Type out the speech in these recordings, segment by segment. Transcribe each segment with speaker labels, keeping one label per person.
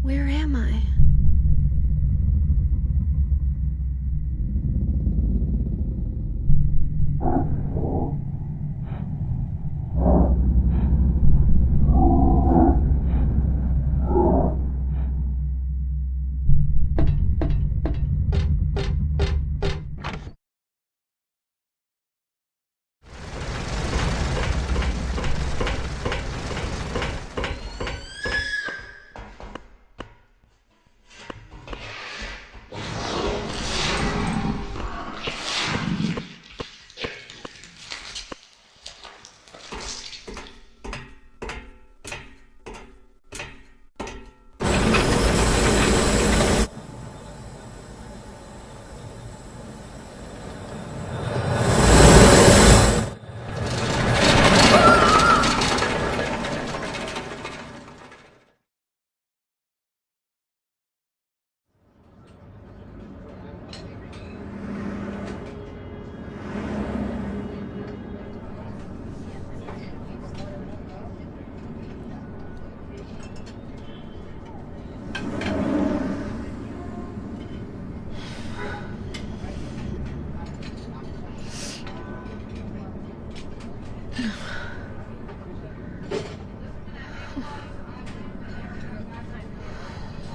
Speaker 1: Where am I?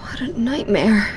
Speaker 1: What a nightmare.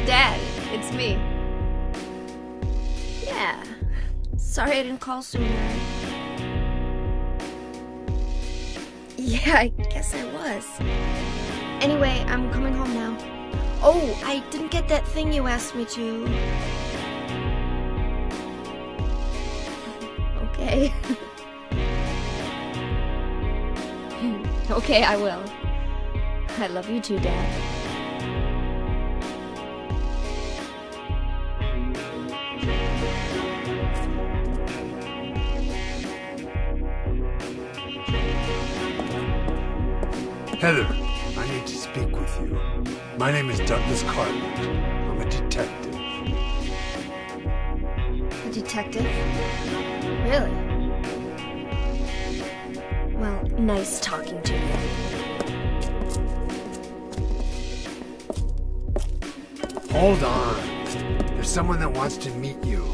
Speaker 1: Dad, it's me. Yeah. Sorry I didn't call sooner. Yeah, I guess I was. Anyway, I'm coming home now. Oh, I didn't get that thing you asked me to. Okay. Okay, I will. I love you too, Dad.
Speaker 2: Heather, I need to speak with you. My name is Douglas Cartland. I'm a detective.
Speaker 1: A detective? Really? Well, nice talking to you.
Speaker 2: Hold on. There's someone that wants to meet you.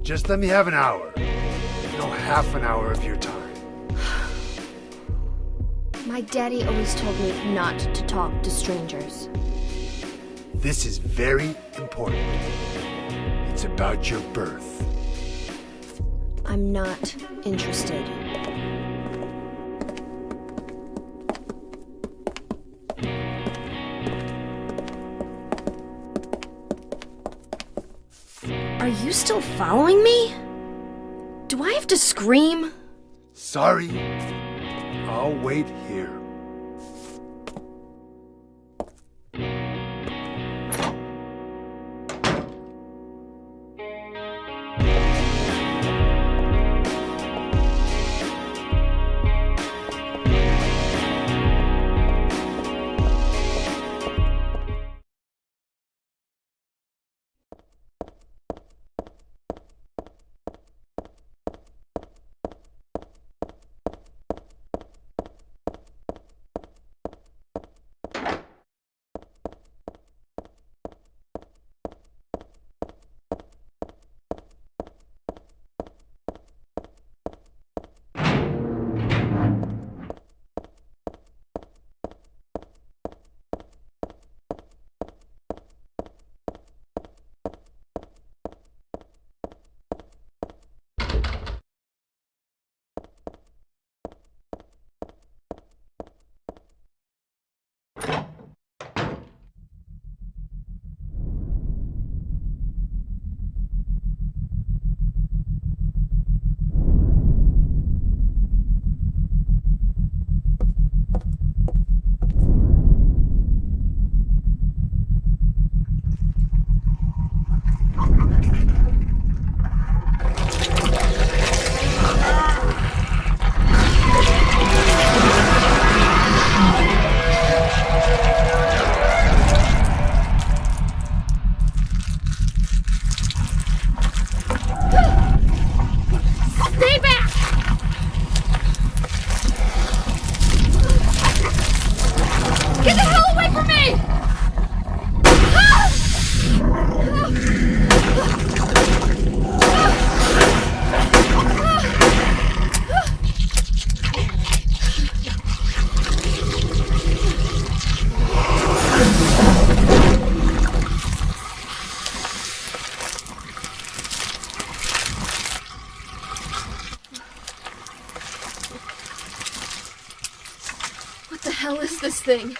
Speaker 2: Just let me have an hour. No, half an hour of your time.
Speaker 1: My daddy always told me not to talk to strangers.
Speaker 2: This is very important. It's about your birth.
Speaker 1: I'm not interested. Are you still following me? Do I have to scream?
Speaker 2: Sorry. I'll wait here.
Speaker 1: hell is this thing?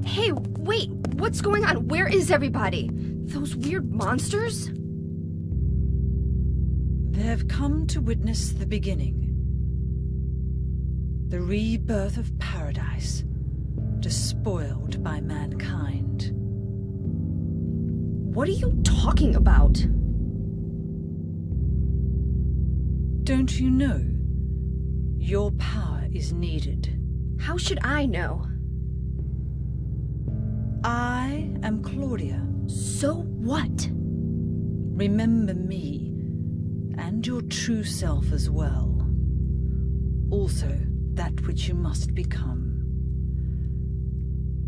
Speaker 1: Hey, wait, what's going on? Where is everybody? Those weird monsters?
Speaker 3: They've come to witness the beginning. The rebirth of paradise, despoiled by mankind.
Speaker 1: What are you talking about?
Speaker 3: Don't you know? Your power is needed.
Speaker 1: How should I know?
Speaker 3: I am Claudia.
Speaker 1: So what?
Speaker 3: Remember me, and your true self as well. Also, that which you must become.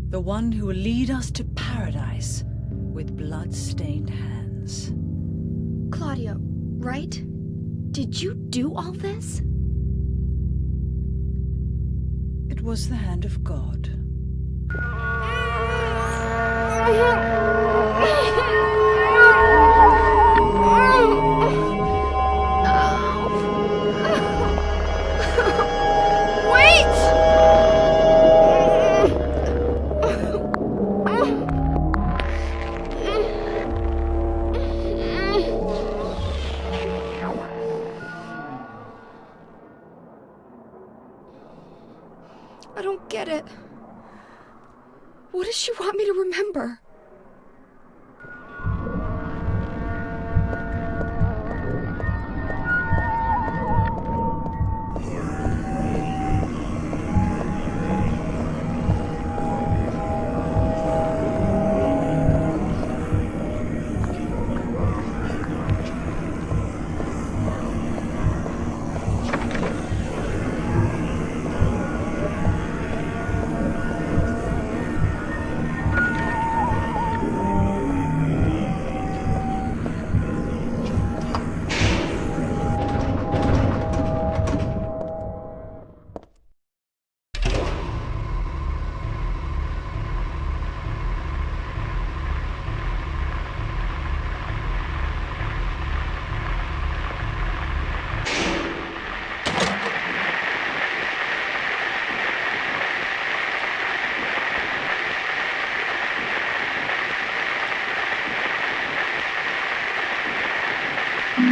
Speaker 3: The one who will lead us to paradise with blood-stained hands.
Speaker 1: Claudia, right? Did you do all this?
Speaker 3: It was the hand of God.
Speaker 1: I don't get it. What does she want me to remember? Is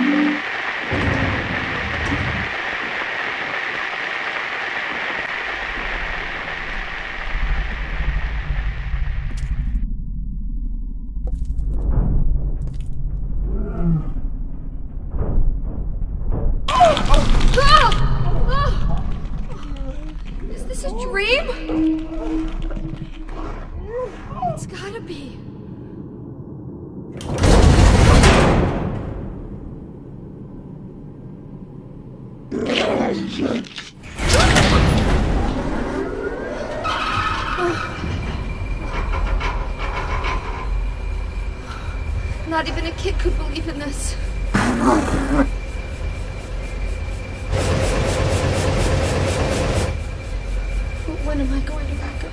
Speaker 1: this a dream? It's gotta be. Not even a kid could believe in this. When am I going to let go?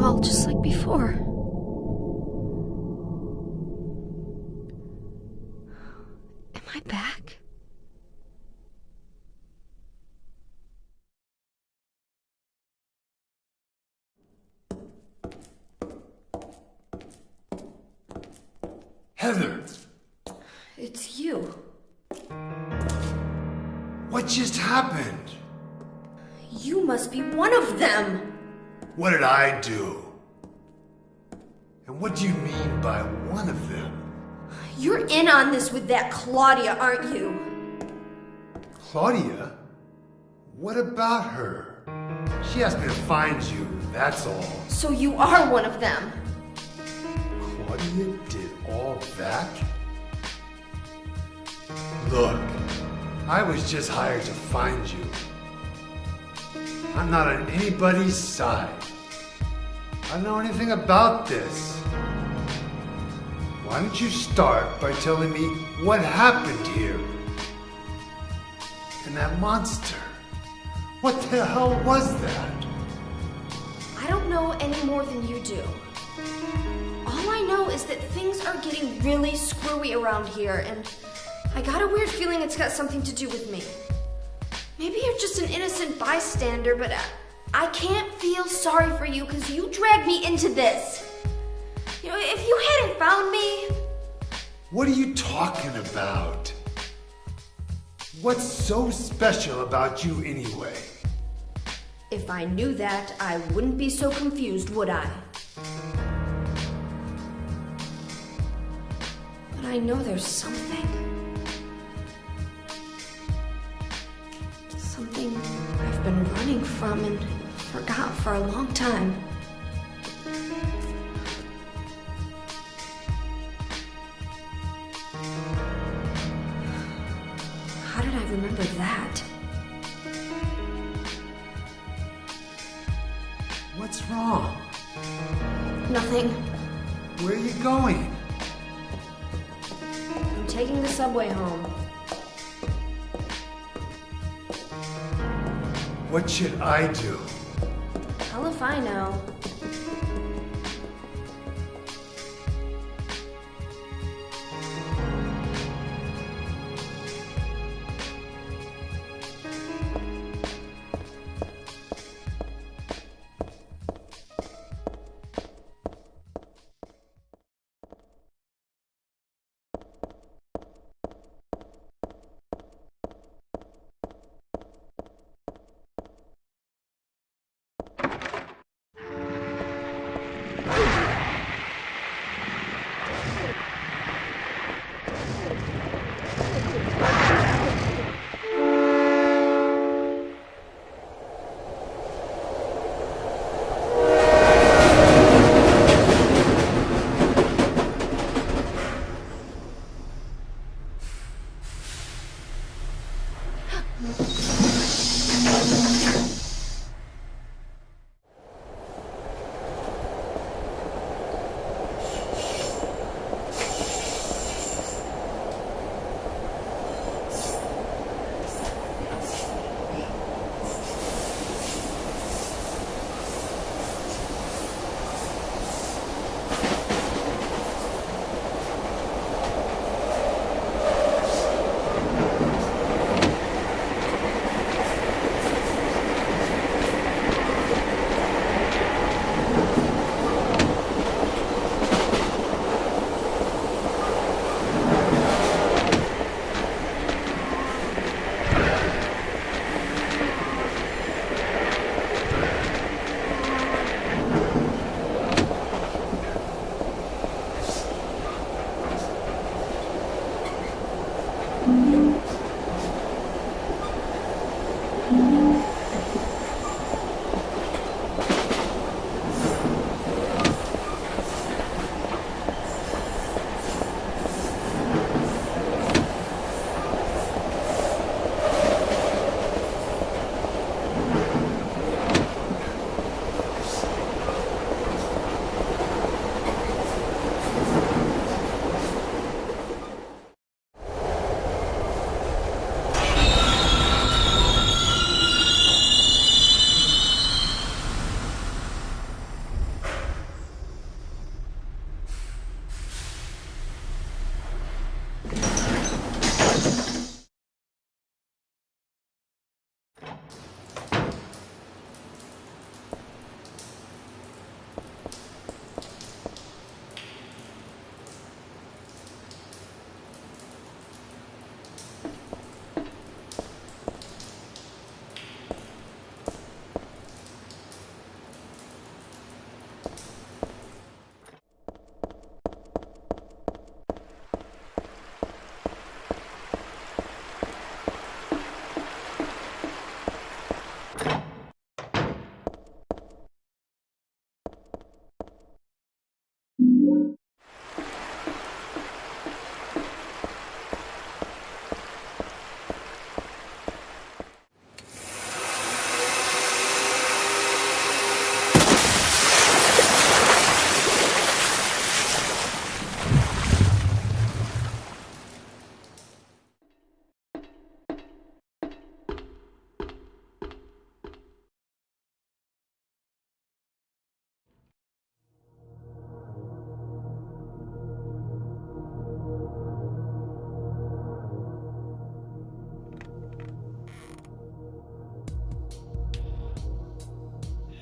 Speaker 1: all just like before. Am I back?
Speaker 2: What just happened?
Speaker 1: You must be one of them.
Speaker 2: What did I do? And what do you mean by one of them?
Speaker 1: You're in on this with that Claudia, aren't you?
Speaker 2: Claudia? What about her? She asked me to find you, that's all.
Speaker 1: So you are one of them.
Speaker 2: Claudia did all that? Look, I was just hired to find you. I'm not on anybody's side. I don't know anything about this. Why don't you start by telling me what happened here? And that monster, what the hell was that?
Speaker 1: I don't know any more than you do. All I know is that things are getting really screwy around here, and I got a weird feeling it's got something to do with me. Maybe you're just an innocent bystander, but I can't feel sorry for you because you dragged me into this. You know, if you hadn't found me...
Speaker 2: What are you talking about? What's so special about you anyway?
Speaker 1: If I knew that, I wouldn't be so confused, would I? But I know there's something. Something I've been running from and forgot for a long time. How did I remember that?
Speaker 2: What's wrong?
Speaker 1: Nothing.
Speaker 2: Where are you going?
Speaker 1: I'm taking the subway home.
Speaker 2: What should I do?
Speaker 1: Hell if I know.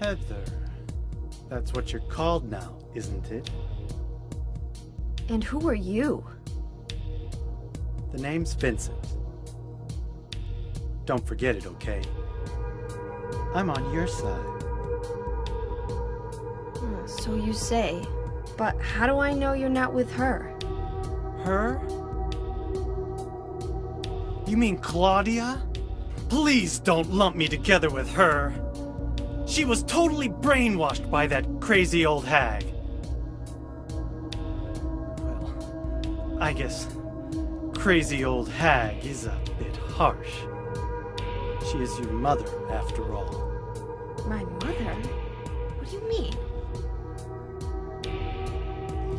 Speaker 4: Heather. That's what you're called now, isn't it?
Speaker 1: And who are you?
Speaker 4: The name's Vincent. Don't forget it, okay? I'm on your side.
Speaker 1: So you say. But how do I know you're not with her?
Speaker 4: Her? You mean Claudia? Please don't lump me together with her. She was totally brainwashed by that crazy old hag. Well, I guess crazy old hag is a bit harsh. She is your mother, after all.
Speaker 1: My mother? What do you mean?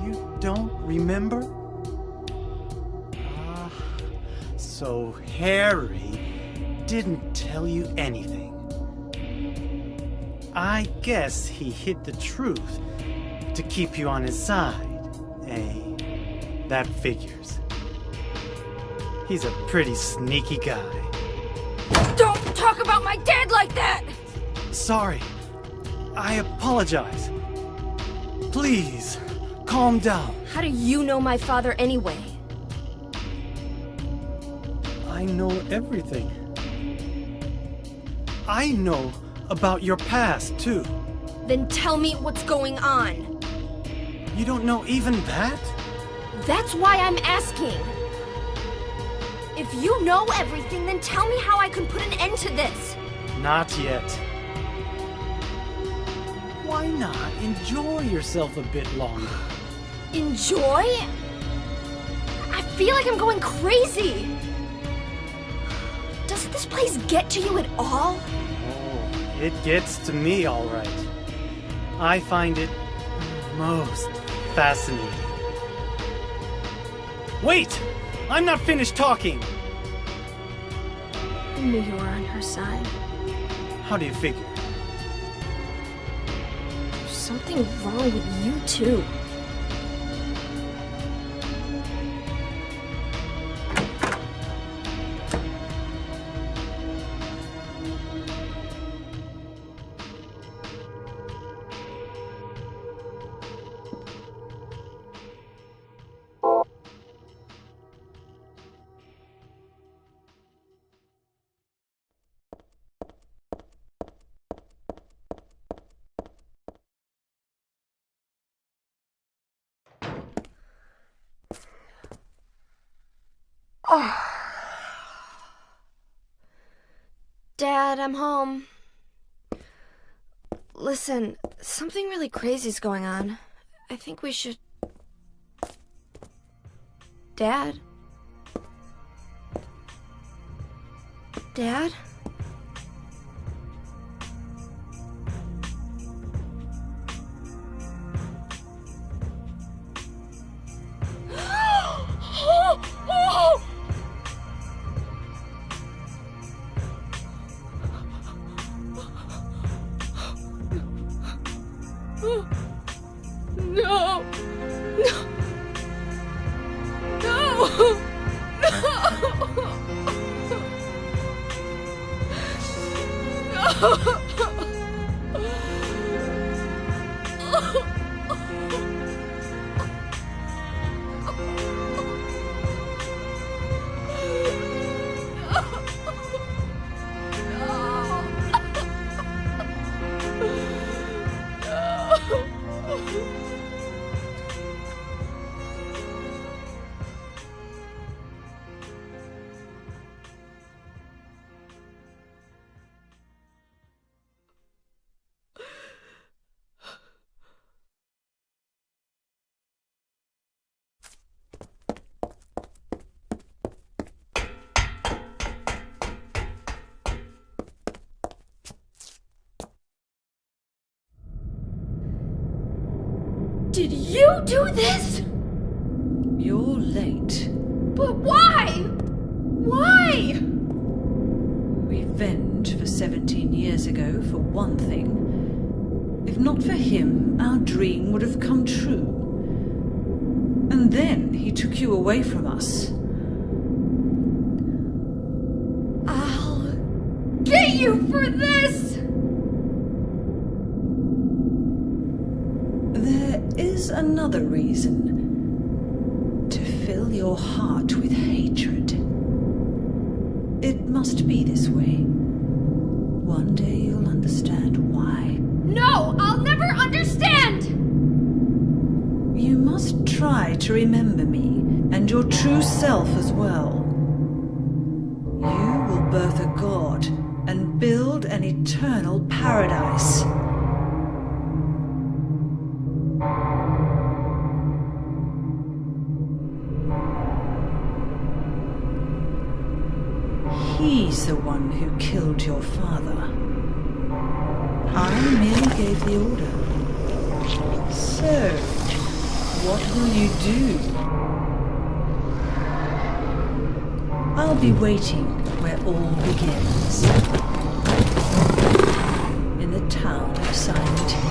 Speaker 4: You don't remember? So Harry didn't tell you anything. I guess he hid the truth to keep you on his side, eh? That figures. He's a pretty sneaky guy.
Speaker 1: Don't talk about my dad like that!
Speaker 4: Sorry. I apologize. Please, calm down.
Speaker 1: How do you know my father anyway?
Speaker 4: I know everything. I know about your past, too.
Speaker 1: Then tell me what's going on.
Speaker 4: You don't know even that?
Speaker 1: That's why I'm asking. If you know everything, then tell me how I can put an end to this.
Speaker 4: Not yet. Why not enjoy yourself a bit longer?
Speaker 1: Enjoy? I feel like I'm going crazy. Does this place get to you at all?
Speaker 4: Oh, it gets to me, all right. I find it most fascinating. Wait! I'm not finished talking!
Speaker 1: I knew you were on her side.
Speaker 4: How do you figure?
Speaker 1: There's something wrong with you, too. Dad, I'm home. Listen, something really crazy's going on. I think we should... Dad? Dad? No! Did you do this?
Speaker 3: You're late.
Speaker 1: But why? Why?
Speaker 3: Revenge for 17 years ago, for one thing. If not for him, our dream would have come true. And then he took you away from us.
Speaker 1: I'll get you for this!
Speaker 3: is another reason. To fill your heart with hatred. It must be this way. One day you'll understand why.
Speaker 1: No, I'll never understand!
Speaker 3: You must try to remember me, and your true self as well. You will birth a god and build an eternal paradise. He's the one who killed your father. I merely gave the order. So, what will you do? I'll be waiting where all begins. In the town of Silent Hill.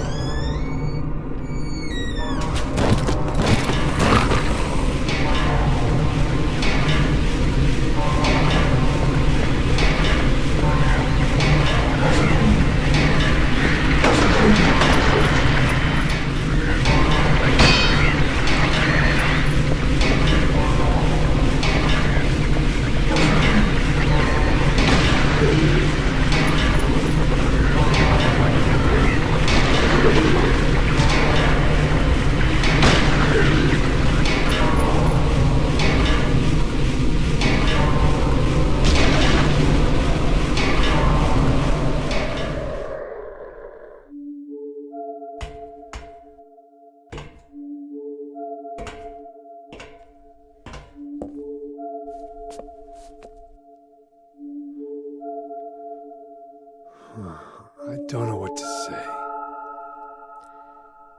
Speaker 2: I don't know what to say.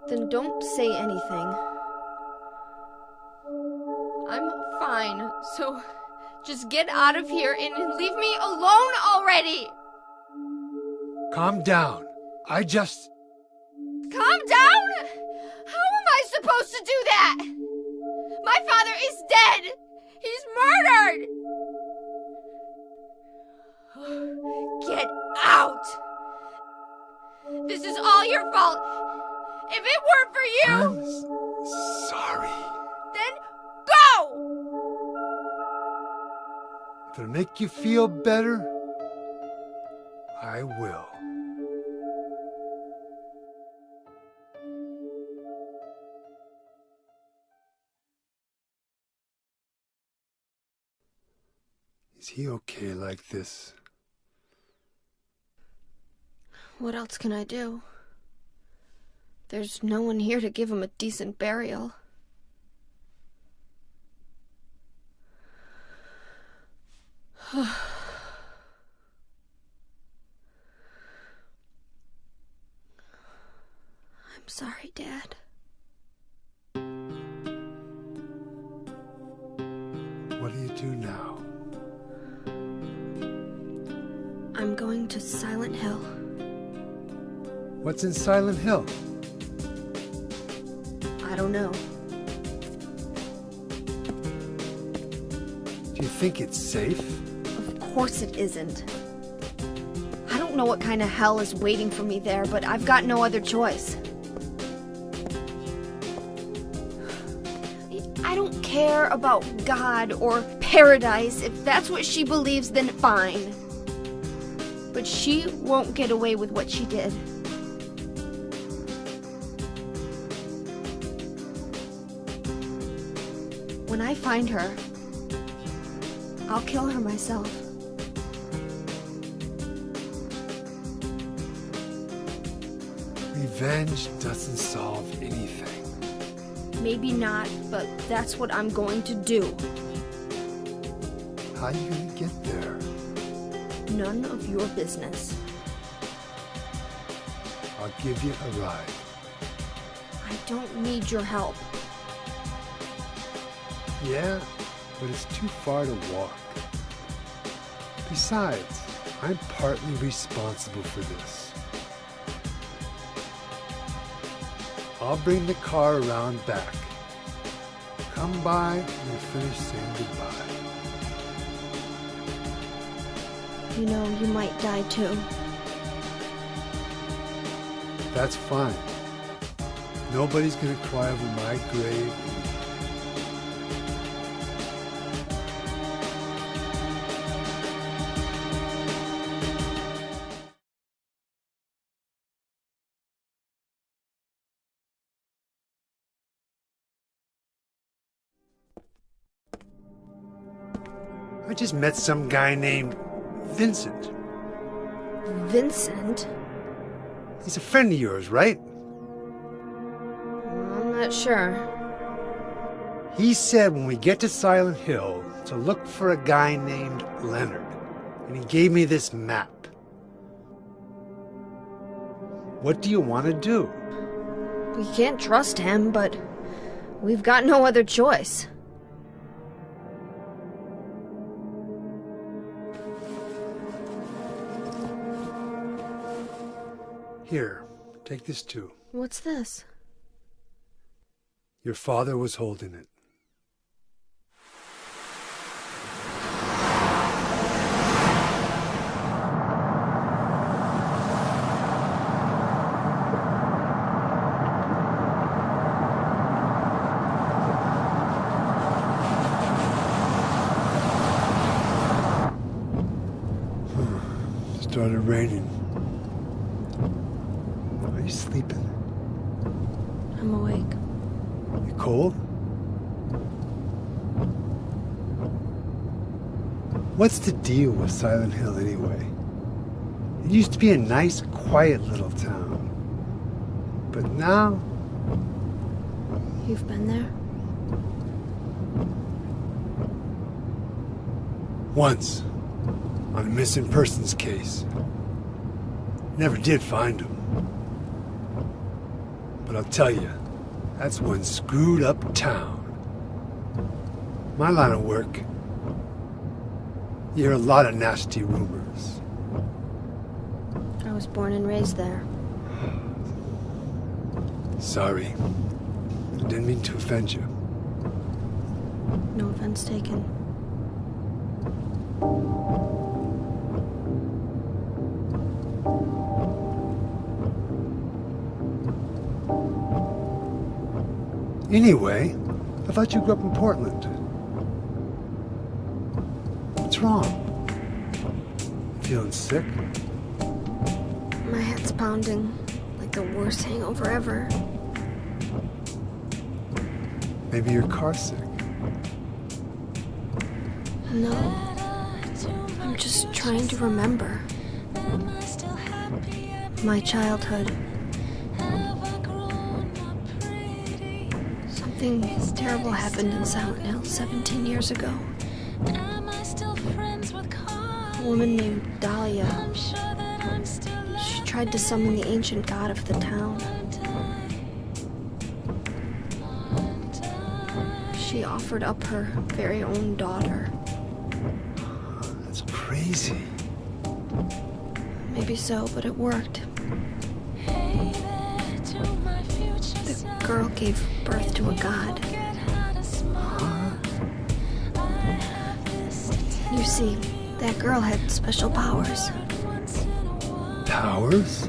Speaker 1: Then don't say anything. I'm fine, so just get out of here and leave me alone already!
Speaker 2: Calm down.
Speaker 1: Calm down? How am I supposed to do that? My father is dead! He's murdered! Get out! This is all your fault! If it weren't for you...
Speaker 2: I'm sorry.
Speaker 1: Then go!
Speaker 2: If it'll make you feel better, I will. Is he okay like this?
Speaker 1: What else can I do? There's no one here to give him a decent burial. I'm sorry, Dad.
Speaker 2: What do you do now?
Speaker 1: I'm going to Silent Hill.
Speaker 2: What's in Silent Hill?
Speaker 1: I don't know.
Speaker 2: Do you think it's safe?
Speaker 1: Of course it isn't. I don't know what kind of hell is waiting for me there, but I've got no other choice. I don't care about God or paradise. If that's what she believes, then fine. But she won't get away with what she did. When I find her, I'll kill her myself.
Speaker 2: Revenge doesn't solve anything.
Speaker 1: Maybe not, but that's what I'm going to do.
Speaker 2: How are you gonna get there?
Speaker 1: None of your business.
Speaker 2: I'll give you a ride.
Speaker 1: I don't need your help.
Speaker 2: Yeah, but it's too far to walk. Besides, I'm partly responsible for this. I'll bring the car around back. Come by and we'll finish saying goodbye.
Speaker 1: You know, you might die too.
Speaker 2: That's fine. Nobody's gonna cry over my grave. I just met some guy named Vincent.
Speaker 1: Vincent?
Speaker 2: He's a friend of yours, right?
Speaker 1: I'm not sure.
Speaker 2: He said when we get to Silent Hill to look for a guy named Leonard, and he gave me this map. What do you want to do?
Speaker 1: We can't trust him, but we've got no other choice.
Speaker 2: Here, take this too.
Speaker 1: What's this?
Speaker 2: Your father was holding it. Started raining. Are you sleeping?
Speaker 1: I'm awake.
Speaker 2: You cold? What's the deal with Silent Hill anyway? It used to be a nice, quiet little town. But now...
Speaker 1: You've been there?
Speaker 2: Once, on a missing persons case. Never did find him. But I'll tell you, that's one screwed up town. My line of work, you hear a lot of nasty rumors.
Speaker 1: I was born and raised there.
Speaker 2: Sorry, I didn't mean to offend you.
Speaker 1: No offense taken.
Speaker 2: Anyway, I thought you grew up in Portland. What's wrong? Feeling sick?
Speaker 1: My head's pounding like the worst hangover ever.
Speaker 2: Maybe you're car sick.
Speaker 1: No. I'm just trying to remember. My childhood. Something terrible happened in Silent Hill 17 years ago. A woman named Dahlia. She tried to summon the ancient god of the town. She offered up her very own daughter.
Speaker 2: That's crazy.
Speaker 1: Maybe so, but it worked. The girl gave birth to a god. You see, that girl had special powers.
Speaker 2: Powers?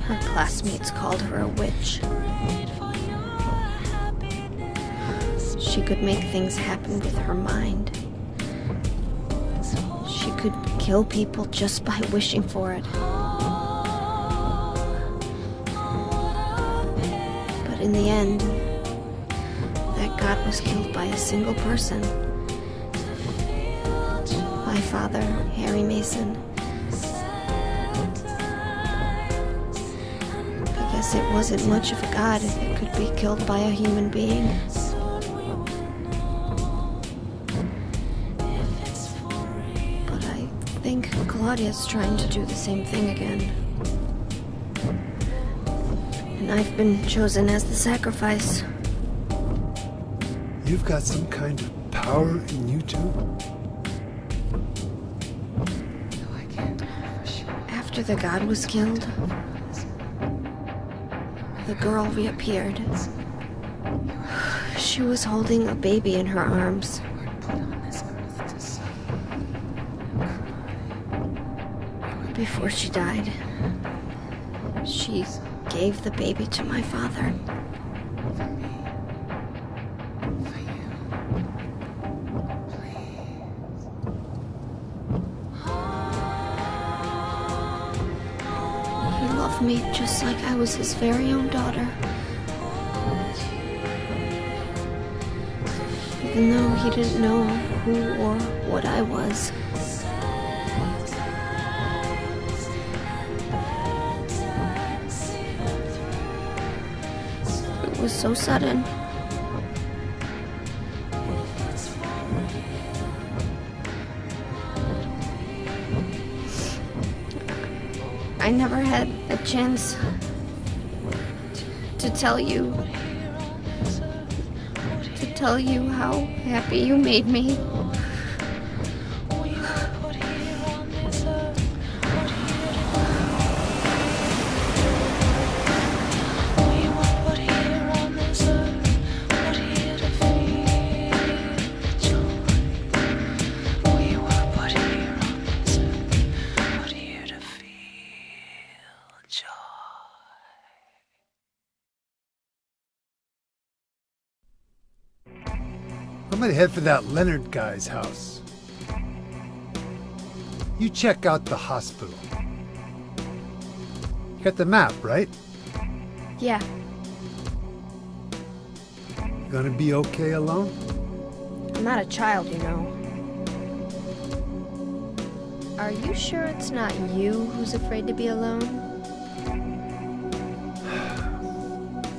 Speaker 1: Her classmates called her a witch. She could make things happen with her mind. She could kill people just by wishing for it. But in the end, that god was killed by a single person. My father, Harry Manson. I guess it wasn't much of a god if it could be killed by a human being. But I think Claudia's trying to do the same thing again. And I've been chosen as the sacrifice.
Speaker 2: You've got some kind of power in you too?
Speaker 1: After the god was killed, the girl reappeared. She was holding a baby in her arms. Before she died, she gave the baby to my father. He loved me just like I was his very own daughter. Even though he didn't know who or what I was. It was so sudden. I never had a chance to tell you how happy you made me.
Speaker 2: I'm gonna head for that Leonard guy's house. You check out the hospital. You got the map, right?
Speaker 1: Yeah.
Speaker 2: You gonna be okay alone?
Speaker 1: I'm not a child, you know. Are you sure it's not you who's afraid to be alone?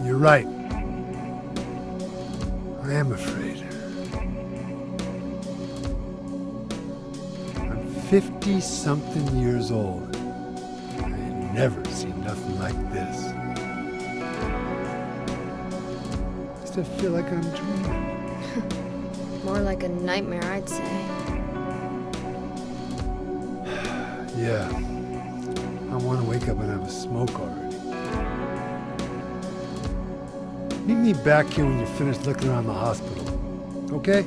Speaker 2: You're right. I am afraid. I'm 50-something years old. I ain't never seen nothing like this. I still feel like I'm dreaming.
Speaker 1: More like a nightmare, I'd say.
Speaker 2: Yeah. I want to wake up and have a smoke already. Meet me back here when you're finished looking around the hospital. Okay?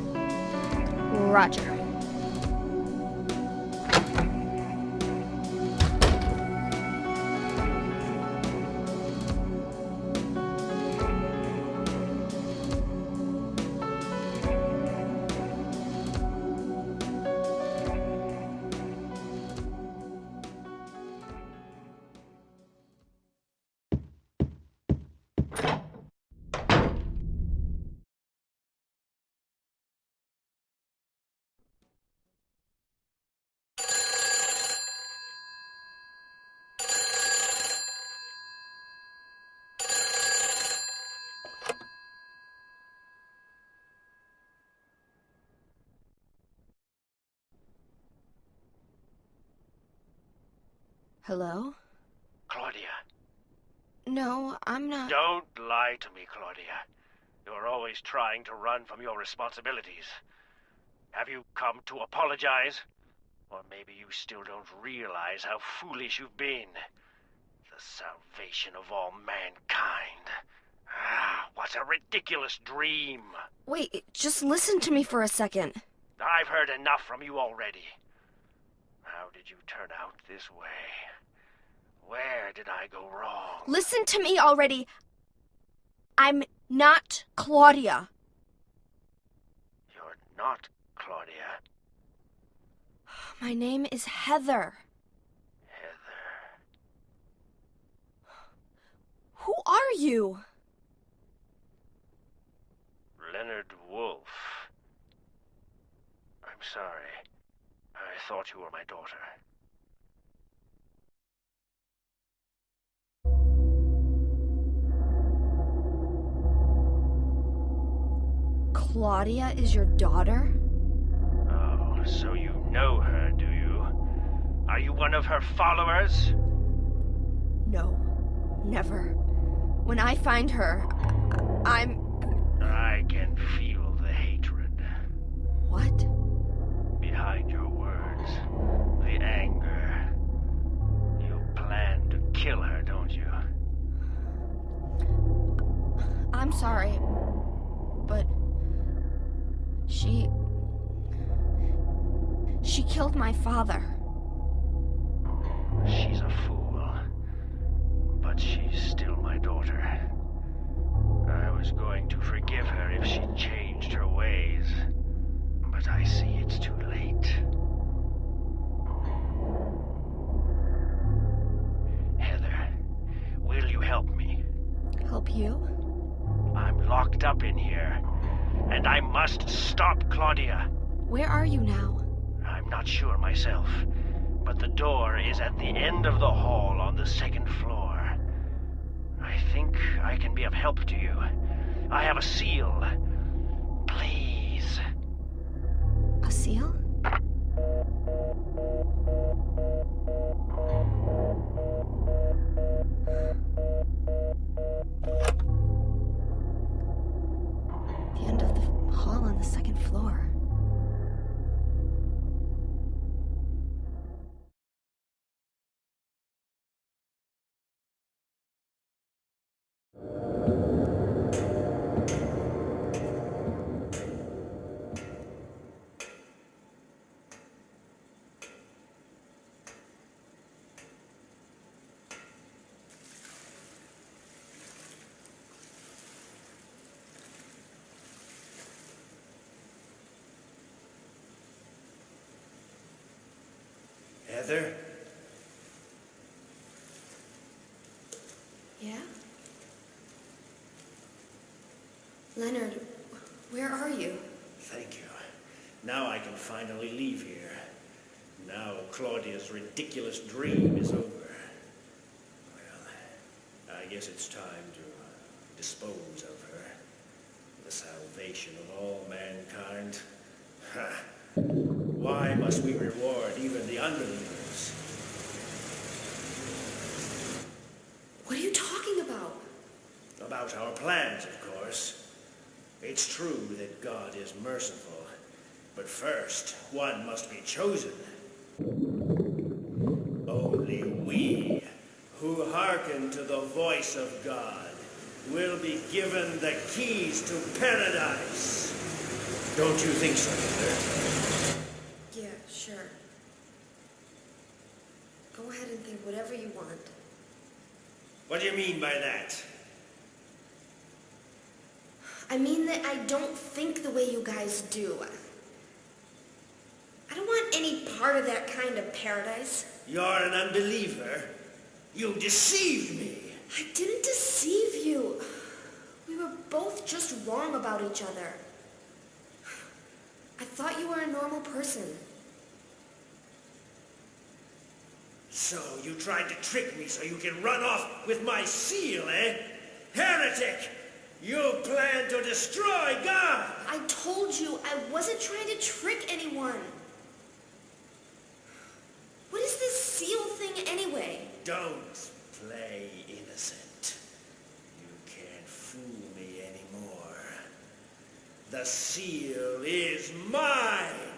Speaker 1: Roger. Hello?
Speaker 5: Claudia.
Speaker 1: No, I'm not.
Speaker 5: Don't lie to me, Claudia. You're always trying to run from your responsibilities. Have you come to apologize? Or maybe you still don't realize how foolish you've been. The salvation of all mankind. Ah, what a ridiculous dream.
Speaker 1: Wait, just listen to me for a second.
Speaker 5: I've heard enough from you already. How did you turn out this way? Where did I go wrong?
Speaker 1: Listen to me already. I'm not Claudia.
Speaker 5: You're not Claudia.
Speaker 1: My name is Heather.
Speaker 5: Heather.
Speaker 1: Who are you?
Speaker 5: Leonard Wolf. I'm sorry. I thought you were my daughter.
Speaker 1: Claudia is your daughter?
Speaker 5: Oh, so you know her, do you? Are you one of her followers?
Speaker 1: No, never. When I find her,
Speaker 5: I can feel the hatred.
Speaker 1: What?
Speaker 5: Behind your words, the anger. You plan to kill her, don't you?
Speaker 1: I'm sorry, but she killed my father.
Speaker 5: She's a fool. But but she's still my daughter. I was going to forgive her if she changed her ways, but I see it's too late. Heather, will you help me?
Speaker 1: Help you?
Speaker 5: I'm locked up in here, and I must stop Claudia.
Speaker 1: Where are you now?
Speaker 5: I'm not sure myself, but the door is at the end of the hall on the second floor. I think I can be of help to you. I have a seal. Please.
Speaker 1: A seal? The end of the hall on the second floor.
Speaker 5: Heather?
Speaker 1: Yeah? Leonard, where are you?
Speaker 5: Thank you. Now I can finally leave here. Now Claudia's ridiculous dream is over. Well, I guess it's time to dispose of her. The salvation of all mankind. Ha! Why must we reward even the unbelievers?
Speaker 1: What are you talking about?
Speaker 5: About our plans, of course. It's true that God is merciful, but first, one must be chosen. Only we, who hearken to the voice of God, will be given the keys to paradise. Don't you think so, Heather?
Speaker 1: Yeah, sure. Go ahead and think whatever you want.
Speaker 5: What do you mean by that?
Speaker 1: I mean that I don't think the way you guys do. I don't want any part of that kind of paradise.
Speaker 5: You're an unbeliever. You deceived me.
Speaker 1: I didn't deceive you. We were both just wrong about each other. I thought you were a normal person.
Speaker 5: So you tried to trick me so you can run off with my seal, eh? Heretic! You plan to destroy God!
Speaker 1: I told you I wasn't trying to trick anyone. What is this seal thing anyway?
Speaker 5: Don't play innocent. You can't fool me anymore. The seal is mine!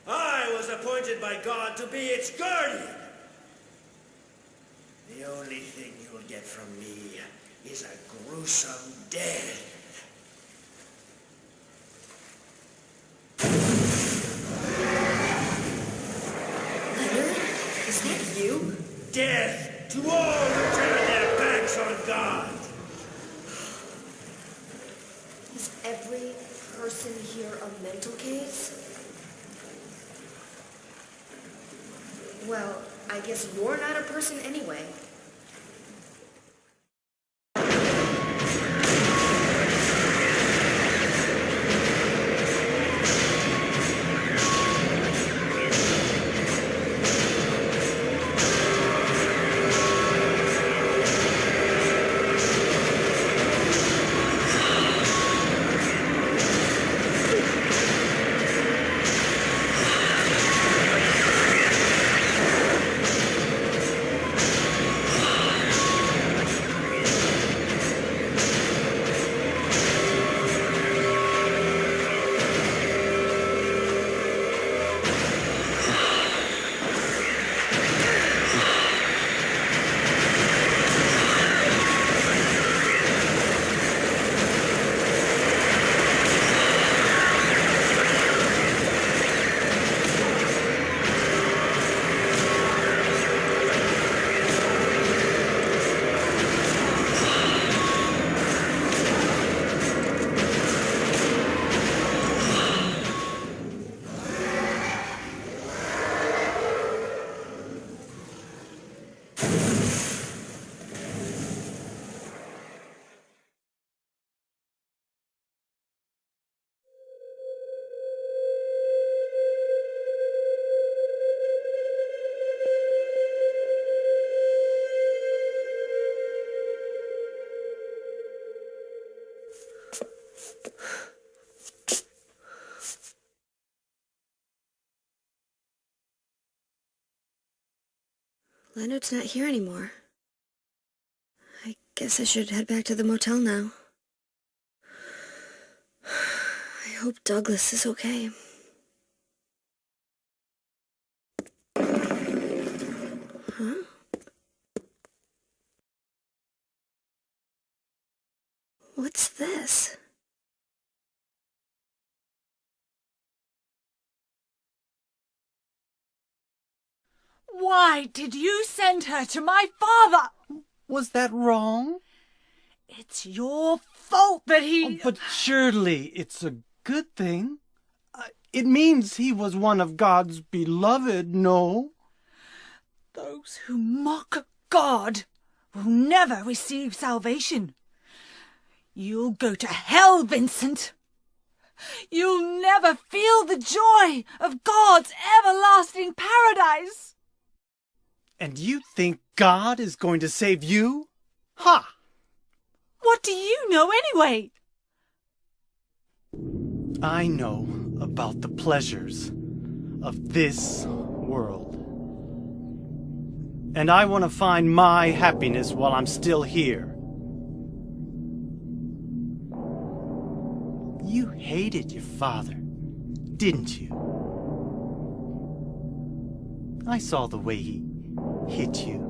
Speaker 5: I was appointed by God to be its guardian! The only thing you'll get from me is a gruesome death.
Speaker 1: Leonard, is that you?
Speaker 5: Death to all who turn their backs on God!
Speaker 1: Is every person here a mental case? Well, I guess you're not a person anyway. Leonard's not here anymore. I guess I should head back to the motel now. I hope Douglas is okay. Huh? What's this?
Speaker 3: Why did you send her to my father?
Speaker 4: Was that wrong?
Speaker 3: It's your fault that he...
Speaker 4: But surely it's a good thing. It means he was one of God's beloved, no?
Speaker 3: Those who mock God will never receive salvation. You'll go to hell, Vincent. You'll never feel the joy of God's everlasting paradise.
Speaker 4: And you think God is going to save you? Ha!
Speaker 3: What do you know anyway?
Speaker 4: I know about the pleasures of this world. And I want to find my happiness while I'm still here. You hated your father, didn't you? I saw the way he hit you,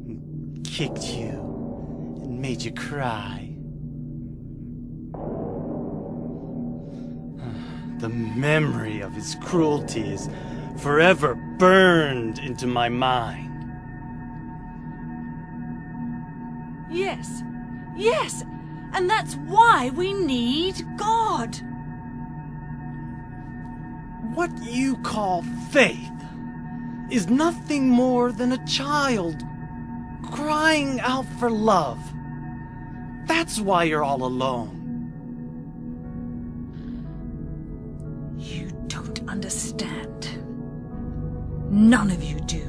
Speaker 4: and kicked you, and made you cry. The memory of his cruelty is forever burned into my mind.
Speaker 3: Yes, yes, and that's why we need God.
Speaker 4: What you call faith is nothing more than a child crying out for love. That's why you're all alone.
Speaker 3: You don't understand. None of you do.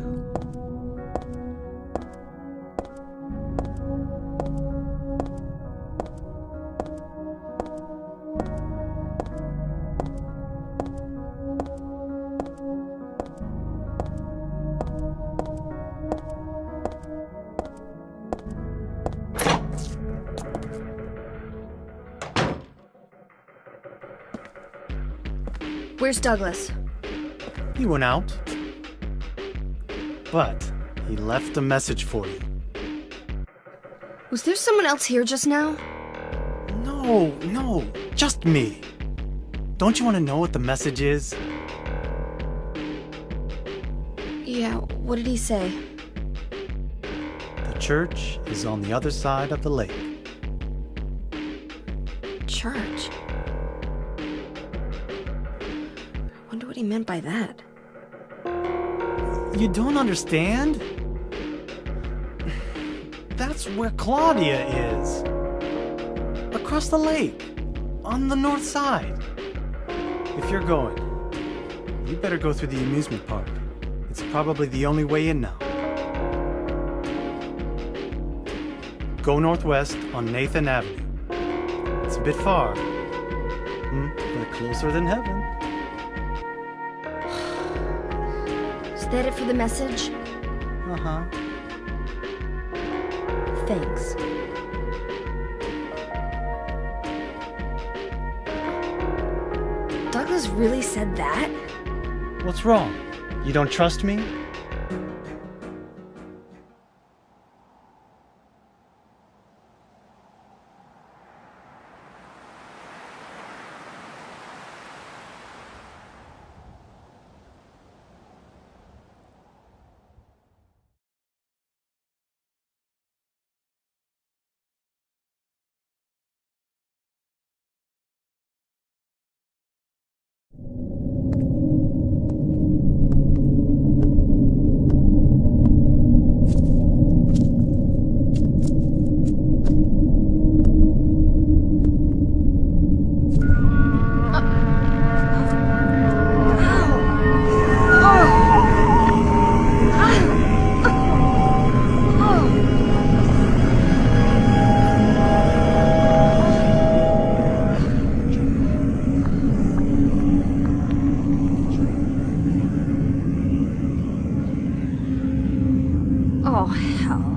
Speaker 1: Where's Douglas?
Speaker 4: He went out. But he left a message for you.
Speaker 1: Was there someone else here just now?
Speaker 4: No, just me. Don't you want to know what the message is?
Speaker 1: Yeah, what did he say?
Speaker 4: The church is on the other side of the lake.
Speaker 1: Church? Wonder what he meant by that.
Speaker 4: You don't understand? That's where Claudia is. Across the lake. On the north side. If you're going, you better go through the amusement park. It's probably the only way in now. Go northwest on Nathan Avenue. It's a bit far, but closer than heaven.
Speaker 1: Is that it for the message?
Speaker 4: Uh-huh.
Speaker 1: Thanks. Douglas really said that?
Speaker 4: What's wrong? You don't trust me?
Speaker 1: Oh, hell.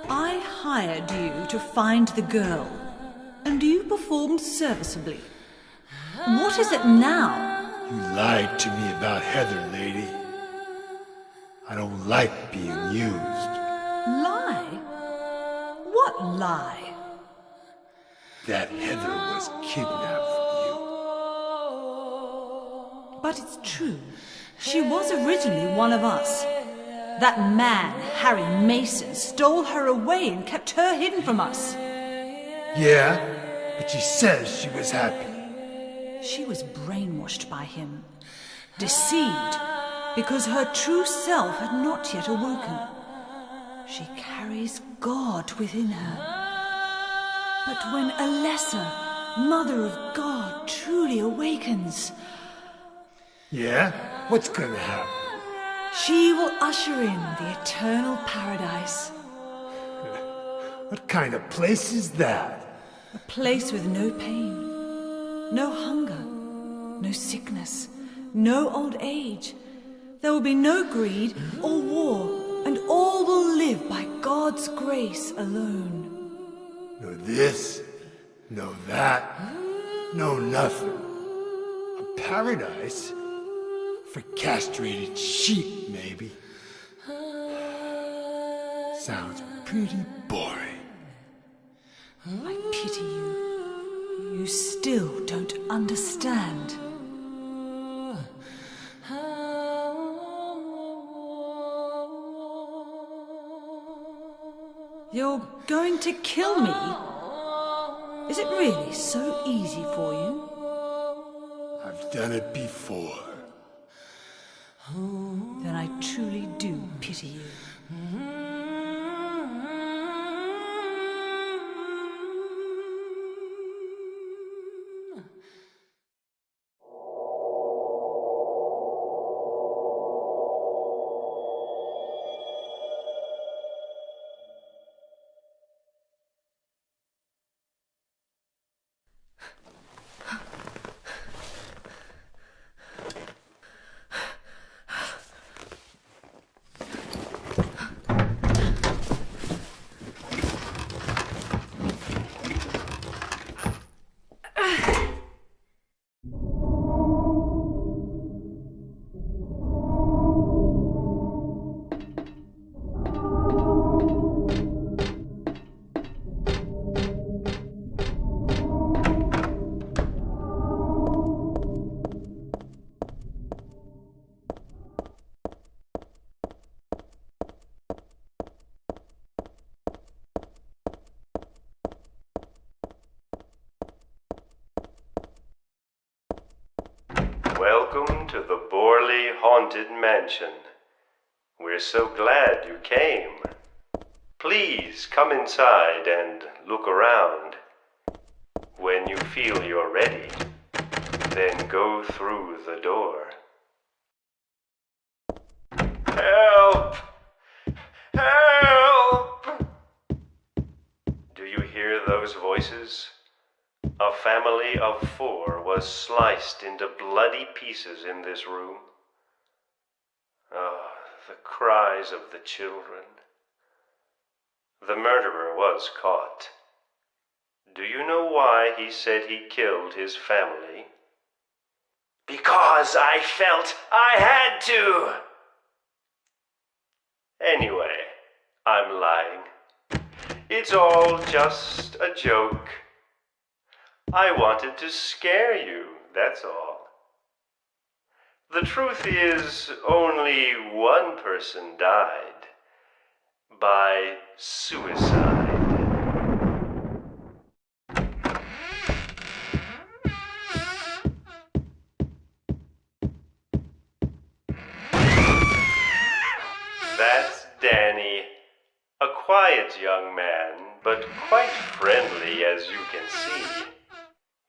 Speaker 3: I hired you to find the girl, and you performed serviceably. What is it now?
Speaker 2: You lied to me about Heather, lady. I don't like being used.
Speaker 3: Lie? What lie?
Speaker 2: That Heather was kidnapped from you.
Speaker 3: But it's true. She was originally one of us. That man, Harry Manson, stole her away and kept her hidden from us.
Speaker 2: Yeah, but she says she was happy.
Speaker 3: She was brainwashed by him, deceived, because her true self had not yet awoken. She carries God within her. But when a lesser, Mother of God, truly awakens,
Speaker 2: Yeah? What's gonna happen?
Speaker 3: she will usher in the eternal paradise.
Speaker 2: What kind of place is that?
Speaker 3: A place with no pain, no hunger, no sickness, no old age. There will be no greed or war, and all will live by God's grace alone.
Speaker 2: No this, no that, no nothing. A paradise? For castrated sheep, maybe. Sounds pretty boring.
Speaker 3: I pity you. You still don't understand. You're going to kill me? Is it really so easy for you?
Speaker 2: I've done it before.
Speaker 3: Then I truly do pity you.
Speaker 6: Welcome to the Borley Haunted Mansion. We're so glad you came. Please come inside and look around. When you feel you're ready, then go through the door. Help! Help! Do you hear those voices? A family of 4 was sliced into bloody pieces in this room. Ah, the cries of the children. The murderer was caught. Do you know why he said he killed his family? Because I felt I had to! Anyway, I'm lying. It's all just a joke. I wanted to scare you, that's all. The truth is, only one person died. By suicide. That's Danny. A quiet young man, but quite friendly as you can see.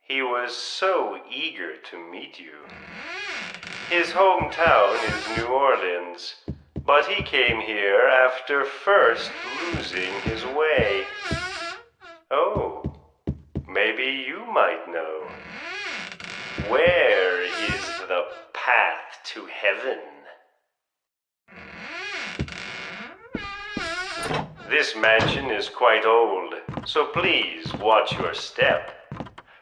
Speaker 6: He was so eager to meet you. His hometown is New Orleans, but he came here after first losing his way. Oh, maybe you might know. Where is the path to heaven? This mansion is quite old, so please watch your step.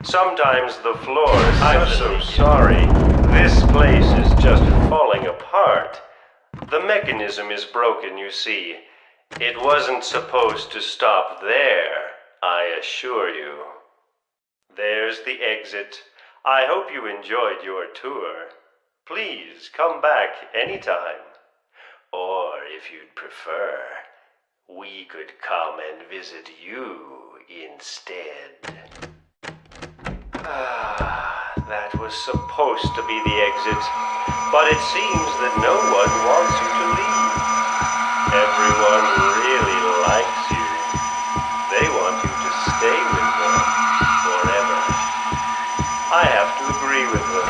Speaker 6: Sometimes the floors... I'm so sorry. This place is just falling apart. The mechanism is broken, you see. It wasn't supposed to stop there, I assure you. There's the exit. I hope you enjoyed your tour. Please come back anytime. Or, if you'd prefer, we could come and visit you instead. That was supposed to be the exit, but it seems that no one wants you to leave. Everyone really likes you. They want you to stay with them forever. I have to agree with them.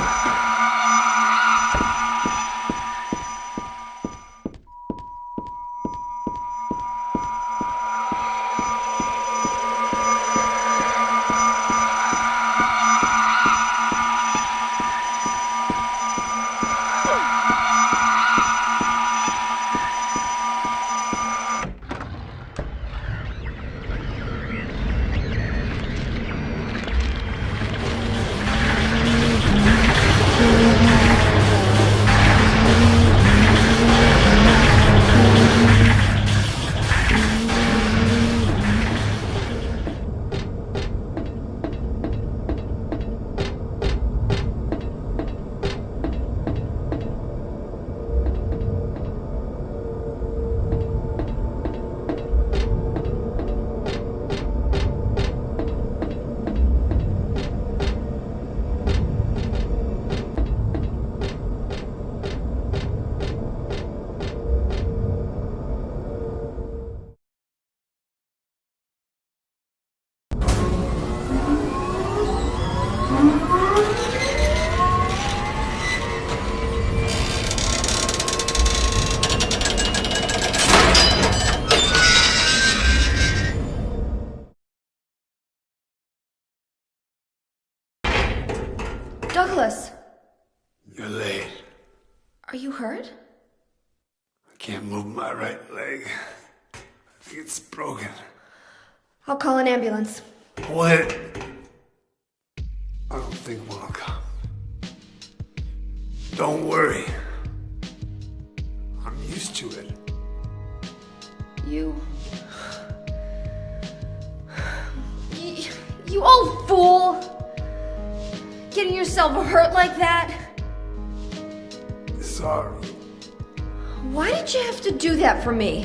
Speaker 1: Douglas!
Speaker 2: You're late.
Speaker 1: Are you hurt?
Speaker 2: I can't move my right leg. I think it's broken.
Speaker 1: I'll call an ambulance.
Speaker 2: What? I don't think one will come. Don't worry. I'm used to it.
Speaker 1: You old fool! Getting yourself hurt like that?
Speaker 2: Sorry.
Speaker 1: Why did you have to do that for me?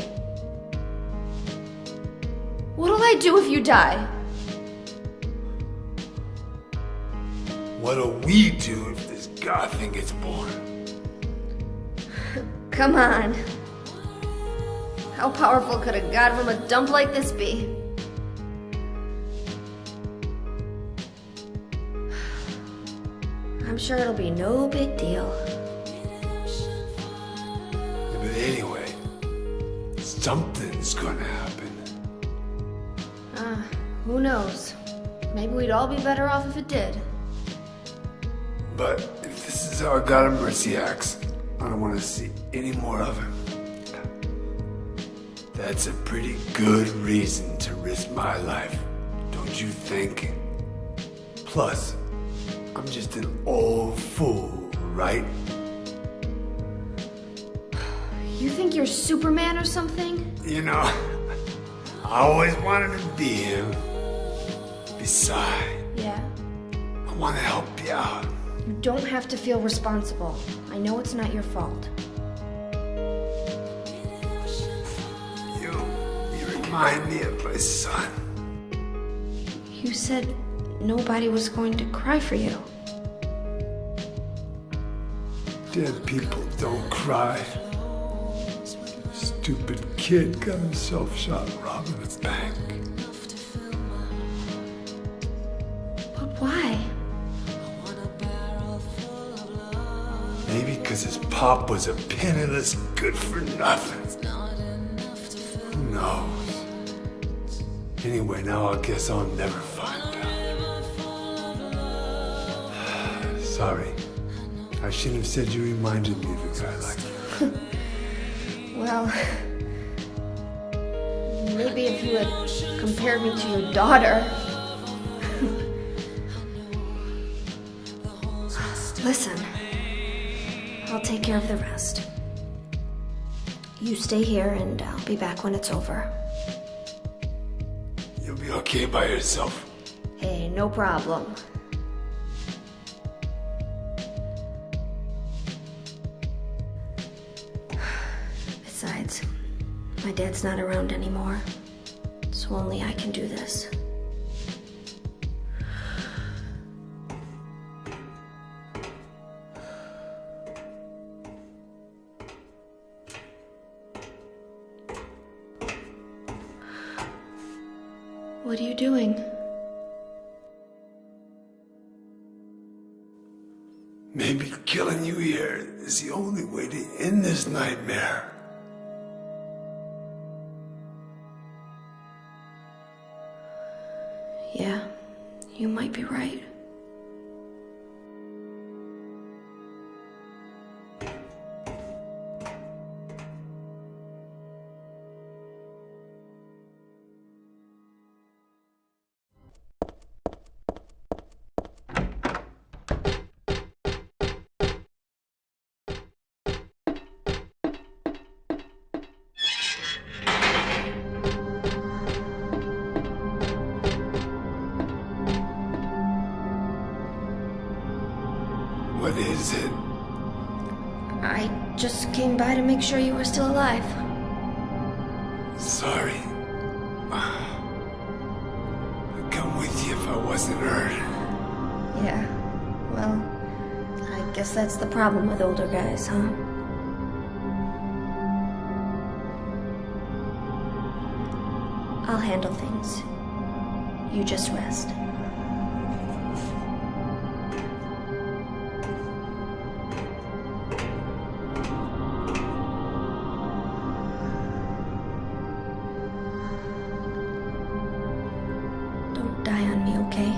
Speaker 1: What'll I do if you die?
Speaker 2: What'll we do if this god thing gets born?
Speaker 1: Come on. How powerful could a god from a dump like this be? I'm sure it'll be no big deal.
Speaker 2: Yeah, but anyway, something's gonna happen.
Speaker 1: Who knows? Maybe we'd all be better off if it did.
Speaker 2: But if this is how God of Mercy acts, I don't want to see any more of him. That's a pretty good reason to risk my life, don't did you think? Plus, I'm just an old fool, right?
Speaker 1: You think you're Superman or something?
Speaker 2: You know, I always wanted to be him. Besides,
Speaker 1: Yeah.
Speaker 2: I want to help you out.
Speaker 1: You don't have to feel responsible. I know it's not your fault.
Speaker 2: You remind me of my son.
Speaker 1: You said nobody was going to cry for you.
Speaker 2: Dead people don't cry. Stupid kid got himself shot robbing a bank.
Speaker 1: But why?
Speaker 2: Maybe because his pop was a penniless good-for-nothing. Who knows? Anyway, now I guess I'll never find out. Sorry. I shouldn't have said you reminded me of a guy like you.
Speaker 1: Well, maybe if you had compared me to your daughter. Listen, I'll take care of the rest. You stay here and I'll be back when it's over.
Speaker 2: You'll be okay by yourself.
Speaker 1: Hey, no problem. Besides, my dad's not around anymore, so only I can do this. What are you doing?
Speaker 2: Maybe killing you here is the only way to end this nightmare.
Speaker 1: Yeah, you might be right.
Speaker 2: What is it?
Speaker 1: I just came by to make sure you were still alive.
Speaker 2: Sorry. I'd come with you if I wasn't hurt.
Speaker 1: Yeah, well, I guess that's the problem with older guys, huh? I'll handle things. You just rest. Don't die on me, okay?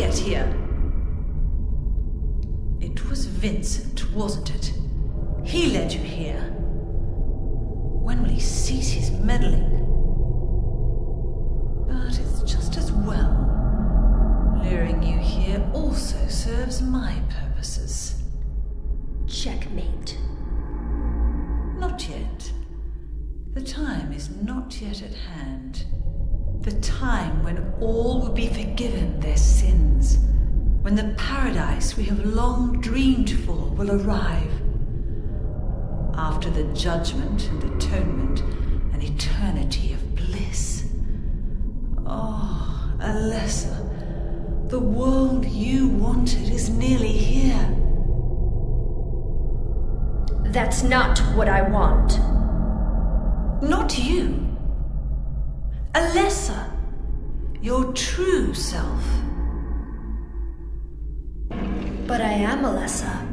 Speaker 3: get here? It was Vincent, wasn't it? He led you here. When will he cease his meddling? But it's just as well. Luring you here also serves my purposes.
Speaker 1: Checkmate.
Speaker 3: Not yet. The time is not yet at hand. The time when all will be forgiven their sins. When the paradise we have long dreamed for will arrive. After the judgment and atonement, an eternity of bliss. Oh, Alessa, the world you wanted is nearly here.
Speaker 1: That's not what I want.
Speaker 3: Not you. Alessa, your true self.
Speaker 1: But I am Alessa.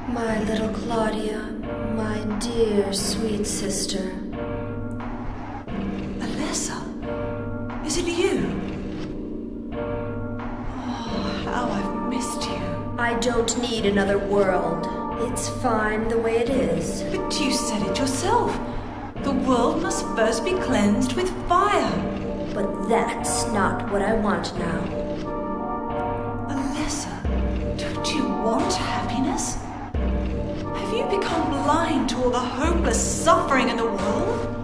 Speaker 1: My little Claudia, my dear sweet sister.
Speaker 3: Alessa, is it you? Oh, how I've missed you.
Speaker 1: I don't need another world. It's fine the way it is.
Speaker 3: But you said it yourself. The world must first be cleansed with fire.
Speaker 1: But that's not what I want now.
Speaker 3: Alessa, don't you want happiness? Have you become blind to all the hopeless suffering in the world?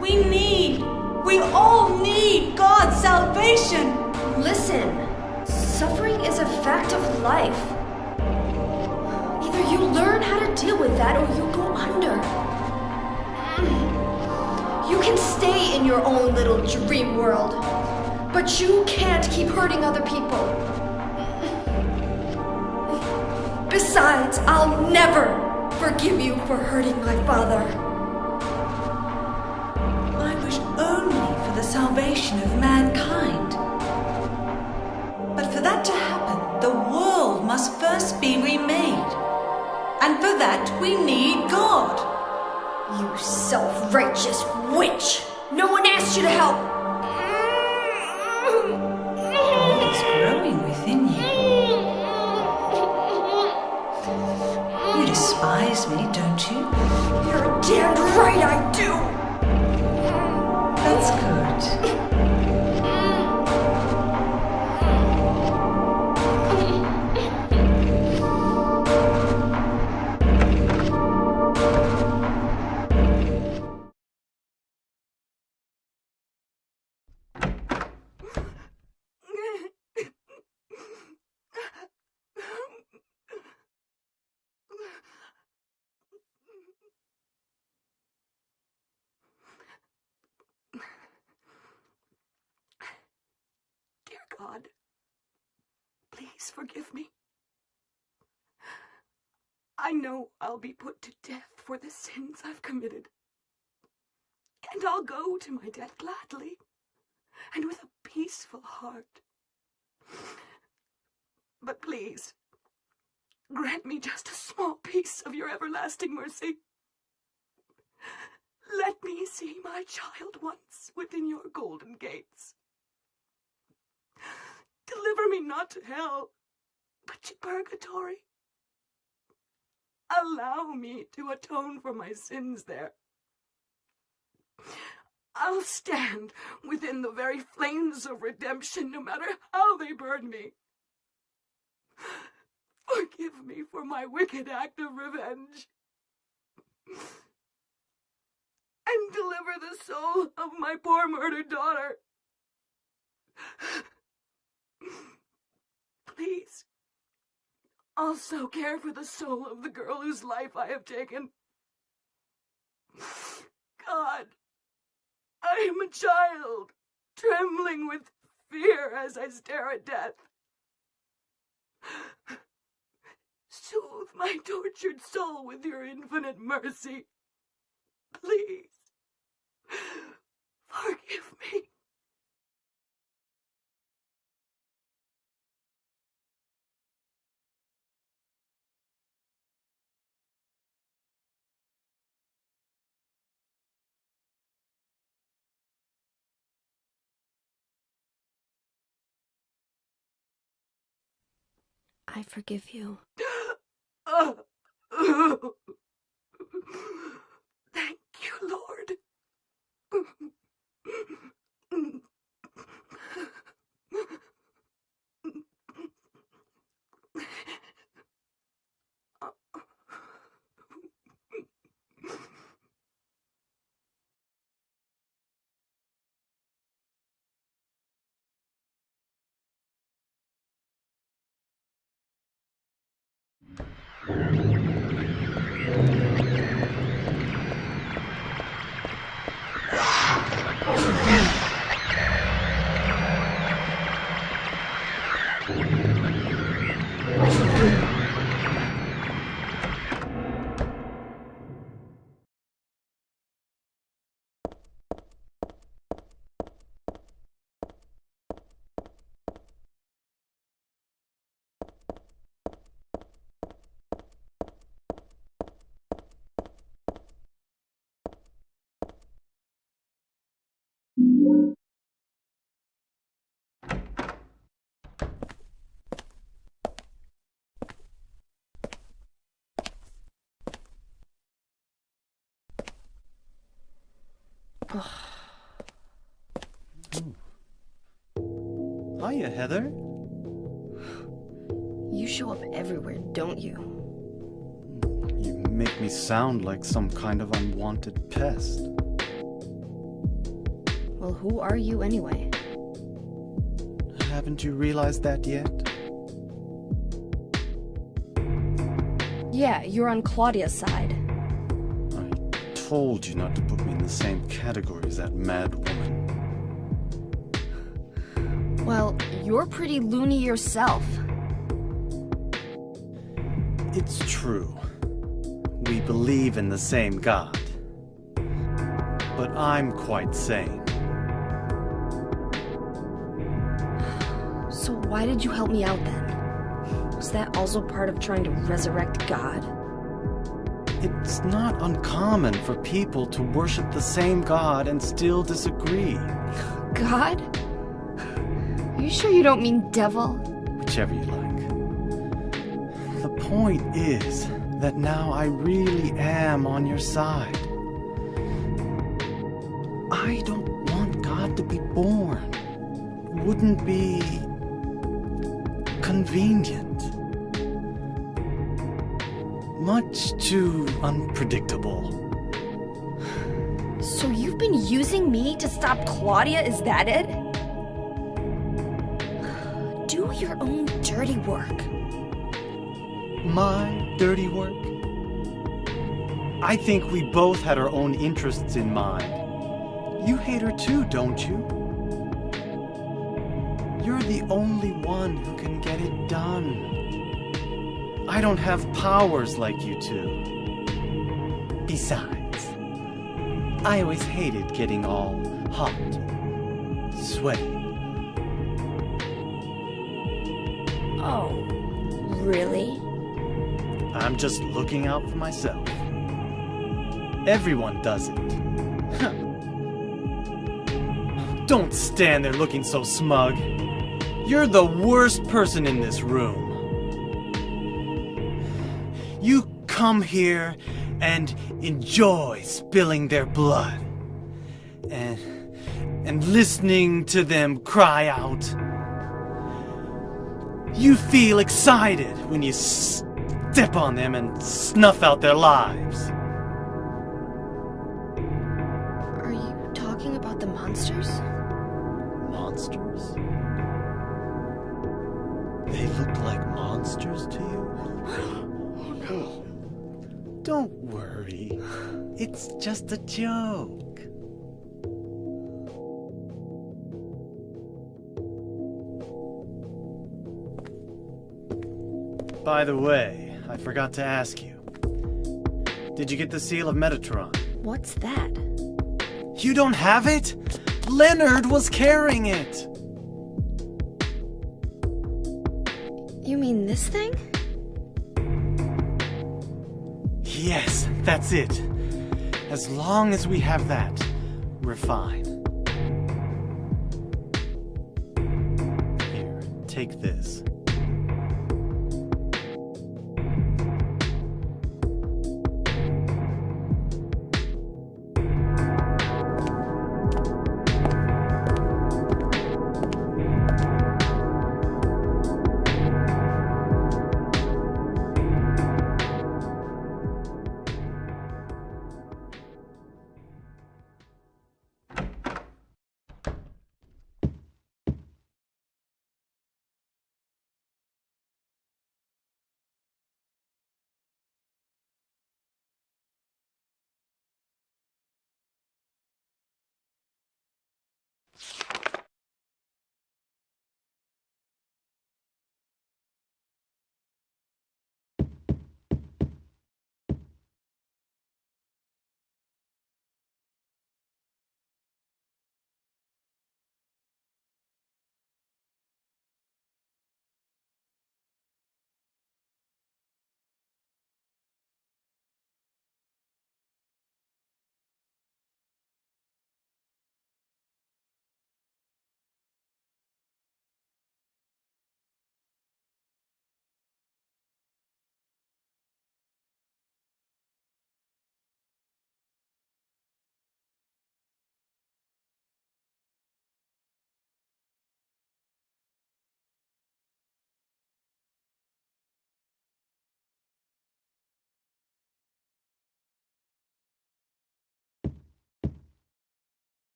Speaker 3: We all need God's salvation.
Speaker 1: Listen, suffering is a fact of life. Either you learn how to deal with that or you go under. You can stay in your own little dream world, but you can't keep hurting other people. Besides, I'll never forgive you for hurting my father.
Speaker 3: I wish only for the salvation of mankind. But for that to happen, the world must first be remade. And for that, we need God.
Speaker 1: You self-righteous witch! No one asked you to help!
Speaker 3: It's growing within you. You despise me, don't you?
Speaker 1: You're damned right I do!
Speaker 3: That's good.
Speaker 7: Dear God, please forgive me. I know I'll be put to death for the sins I've committed. And I'll go to my death gladly and with a peaceful heart. But please, grant me just a small piece of your everlasting mercy. Let me see my child once within your golden gates. Deliver me not to hell, but to purgatory. Allow me to atone for my sins there. I'll stand within the very flames of redemption, no matter how they burn me. Forgive me for my wicked act of revenge. And deliver the soul of my poor murdered daughter. Please, also care for the soul of the girl whose life I have taken. God, I am a child, trembling with fear as I stare at death. Soothe my tortured soul with your infinite mercy. Please, forgive me.
Speaker 1: I forgive you.
Speaker 7: Thank you, Lord.
Speaker 4: Hiya, Heather.
Speaker 1: You show up everywhere, don't you?
Speaker 4: You make me sound like some kind of unwanted pest.
Speaker 1: Well, who are you anyway?
Speaker 4: Haven't you realized that yet?
Speaker 1: Yeah, you're on Claudia's side.
Speaker 4: I told you not to put me in the same category as that mad woman.
Speaker 1: Well, you're pretty loony yourself.
Speaker 4: It's true. We believe in the same God. But I'm quite sane.
Speaker 1: So why did you help me out then? Was that also part of trying to resurrect God?
Speaker 4: It's not uncommon for people to worship the same God and still disagree.
Speaker 1: God? Are you sure you don't mean devil?
Speaker 4: Whichever you like. The point is that now I really am on your side. I don't want God to be born. Wouldn't be convenient. Much too unpredictable.
Speaker 1: So you've been using me to stop Claudia, is that it? Do your own dirty work.
Speaker 4: My dirty work? I think we both had our own interests in mind. You hate her too, don't you? You're the only one who can get it done. I don't have powers like you two. Besides, I always hated getting all hot, sweaty.
Speaker 1: Oh, really?
Speaker 4: I'm just looking out for myself. Everyone does it. Don't stand there looking so smug. You're the worst person in this room. You come here and enjoy spilling their blood. And listening to them cry out. You feel excited when you step on them and snuff out their lives.
Speaker 1: Are you talking about the monsters?
Speaker 4: Monsters? They look like monsters to you?
Speaker 7: Oh, no.
Speaker 4: Don't worry. It's just a joke. By the way, I forgot to ask you. Did you get the seal of Metatron?
Speaker 1: What's that?
Speaker 4: You don't have it? Leonard was carrying it.
Speaker 1: You mean this thing?
Speaker 4: Yes, that's it. As long as we have that, we're fine. Here, take this.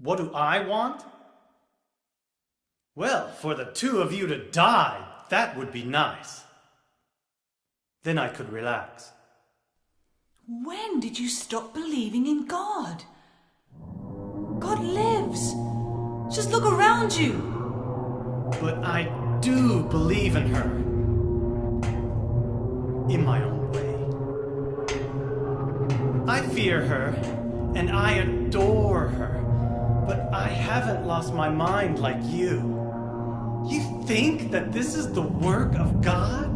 Speaker 4: What do I want? Well, for the two of you to die, that would be nice. Then I could relax.
Speaker 3: When did you stop believing in God? God lives. Just look around you.
Speaker 4: But I do believe in her. In my own way. I fear her, and I adore her. But I haven't lost my mind like you. You think that this is the work of God?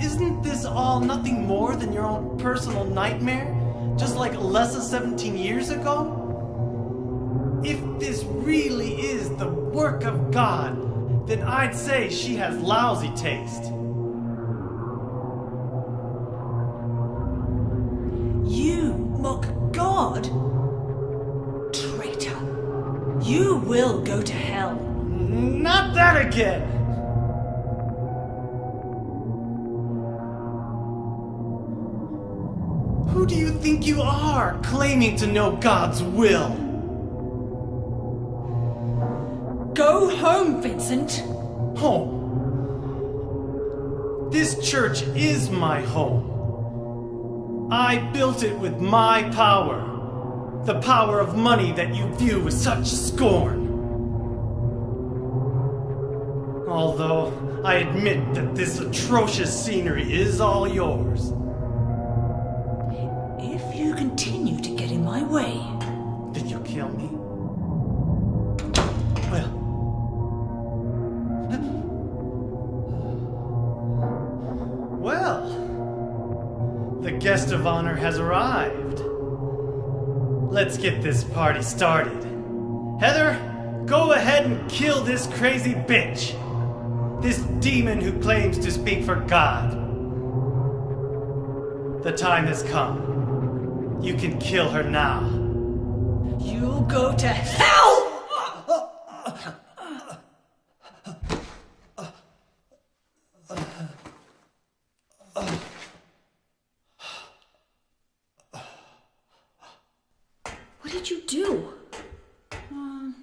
Speaker 4: Isn't this all nothing more than your own personal nightmare? Just like Alessa 17 years ago? If this really is the work of God, then I'd say she has lousy taste.
Speaker 3: You mock God? Traitor. You will go to hell.
Speaker 4: Not that again! Who do you think you are, claiming to know God's will?
Speaker 3: Go home, Vincent.
Speaker 4: Home? This church is my home. I built it with my power. The power of money that you view with such scorn. Although I admit that this atrocious scenery is all yours.
Speaker 3: If you continue to get in my way,
Speaker 4: Did you kill me? Well, the guest of honor has arrived. Let's get this party started. Heather, go ahead and kill this crazy bitch. This demon who claims to speak for God. The time has come. You can kill her now.
Speaker 3: you'll go to hell!
Speaker 1: What did you do?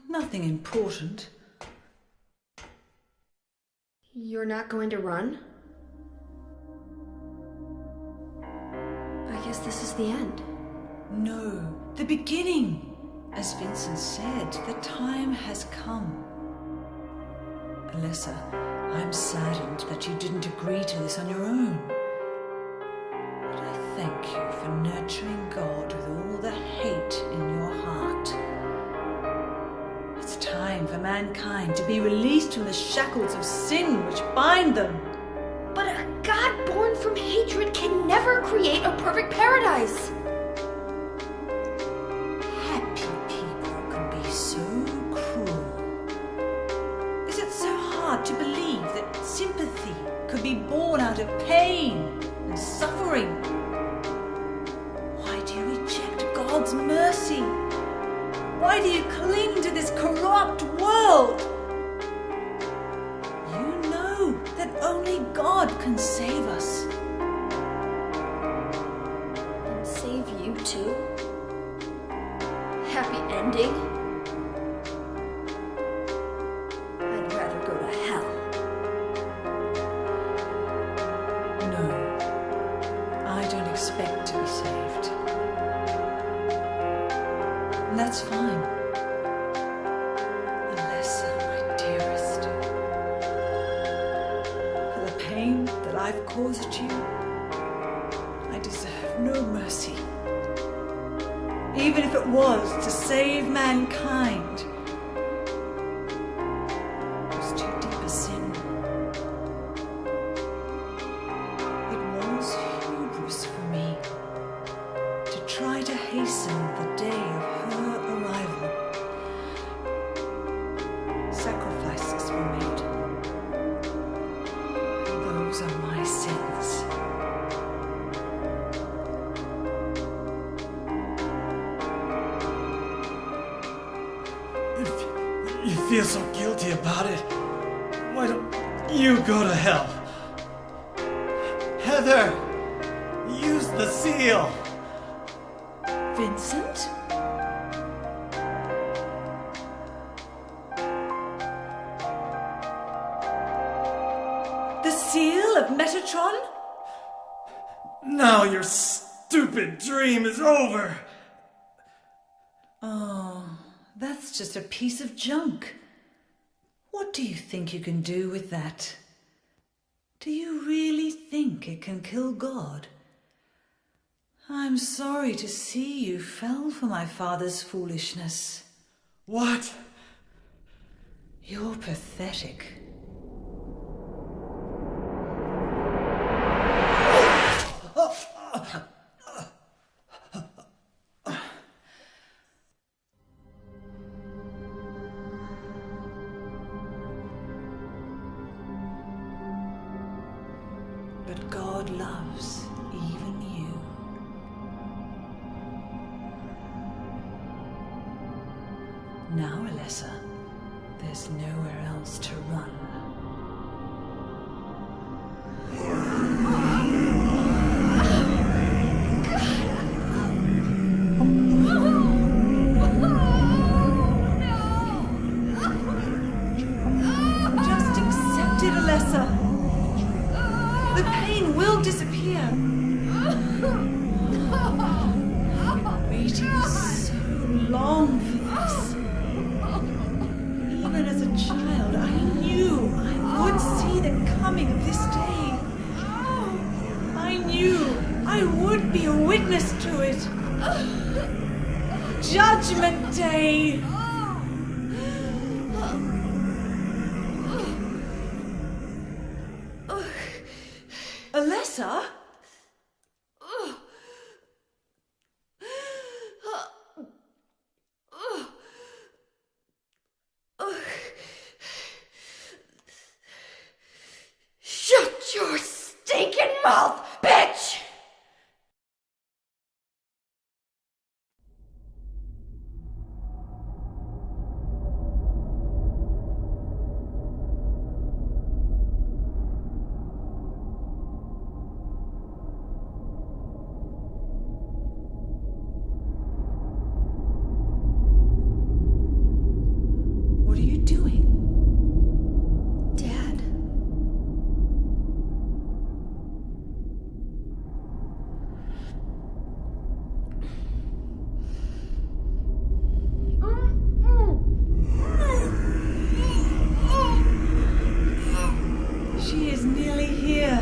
Speaker 3: Nothing important.
Speaker 1: You're not going to run? I guess this is the end.
Speaker 3: No, the beginning. As Vincent said, the time has come. Alessa, I'm saddened that you didn't agree to this on your own. But I thank you for nurturing God with all the hate in your heart. It's time for mankind to be released from the shackles of sin which bind them.
Speaker 1: But a God born from hatred can never create a perfect paradise.
Speaker 3: Happy people can be so cruel. Is it so hard to believe that sympathy could be born out of pain and suffering? Why do you reject God's mercy? Why do you cling to this corrupt world? You know that only God can save us.
Speaker 1: And save you too? Happy ending? I'd rather go to hell.
Speaker 3: No, I don't expect to be saved. And that's fine. Alessa, my dearest. caused you, I deserve no mercy. Even if it was to save mankind, it was too deep a sin. It was hubris for me to try to hasten the day of her arrival. Sacrifices were made. Those are my sins.
Speaker 4: If you feel so guilty about it, why don't you go to hell? Heather, use the seal.
Speaker 3: Vincent? The seal of Metatron?
Speaker 4: Now your stupid dream is over.
Speaker 3: Oh, that's just a piece of junk. What do you think you can do with that? Do you really think it can kill God? I'm sorry to see you fell for my father's foolishness.
Speaker 4: What?
Speaker 3: You're pathetic. But God loves even you. Now, Alessa, there's nowhere else to run. Just accept it, Alessa. The pain will disappear. I've been waiting so long for this. Even as a child, I knew I would see the coming of this day. I knew I would be a witness to it. Judgment Day. Alessa?
Speaker 1: Shut your stinking mouth, bitch!
Speaker 3: What are you doing?
Speaker 1: Dad.
Speaker 3: She is nearly here.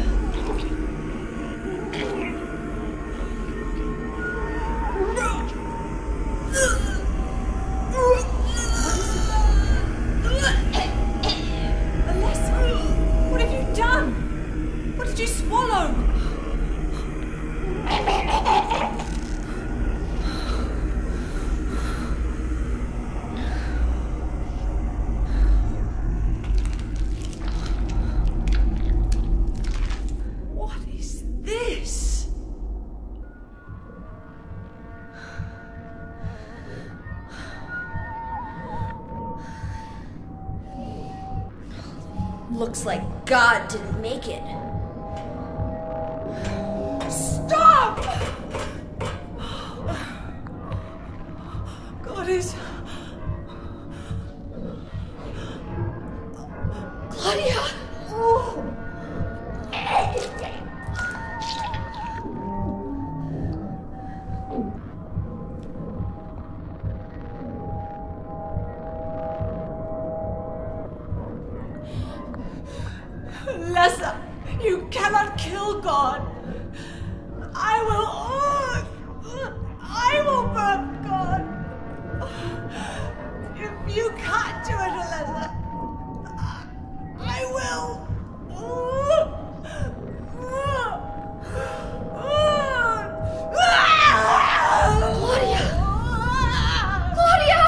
Speaker 3: Alessa, what have you done? What did you swallow? What is this?
Speaker 1: Looks like God didn't make it.
Speaker 3: Stop! God is...
Speaker 1: Claudia!
Speaker 3: Alessa, You cannot kill God. I will burn God. If you can't do it, Eliza, I will.
Speaker 1: Claudia! Claudia!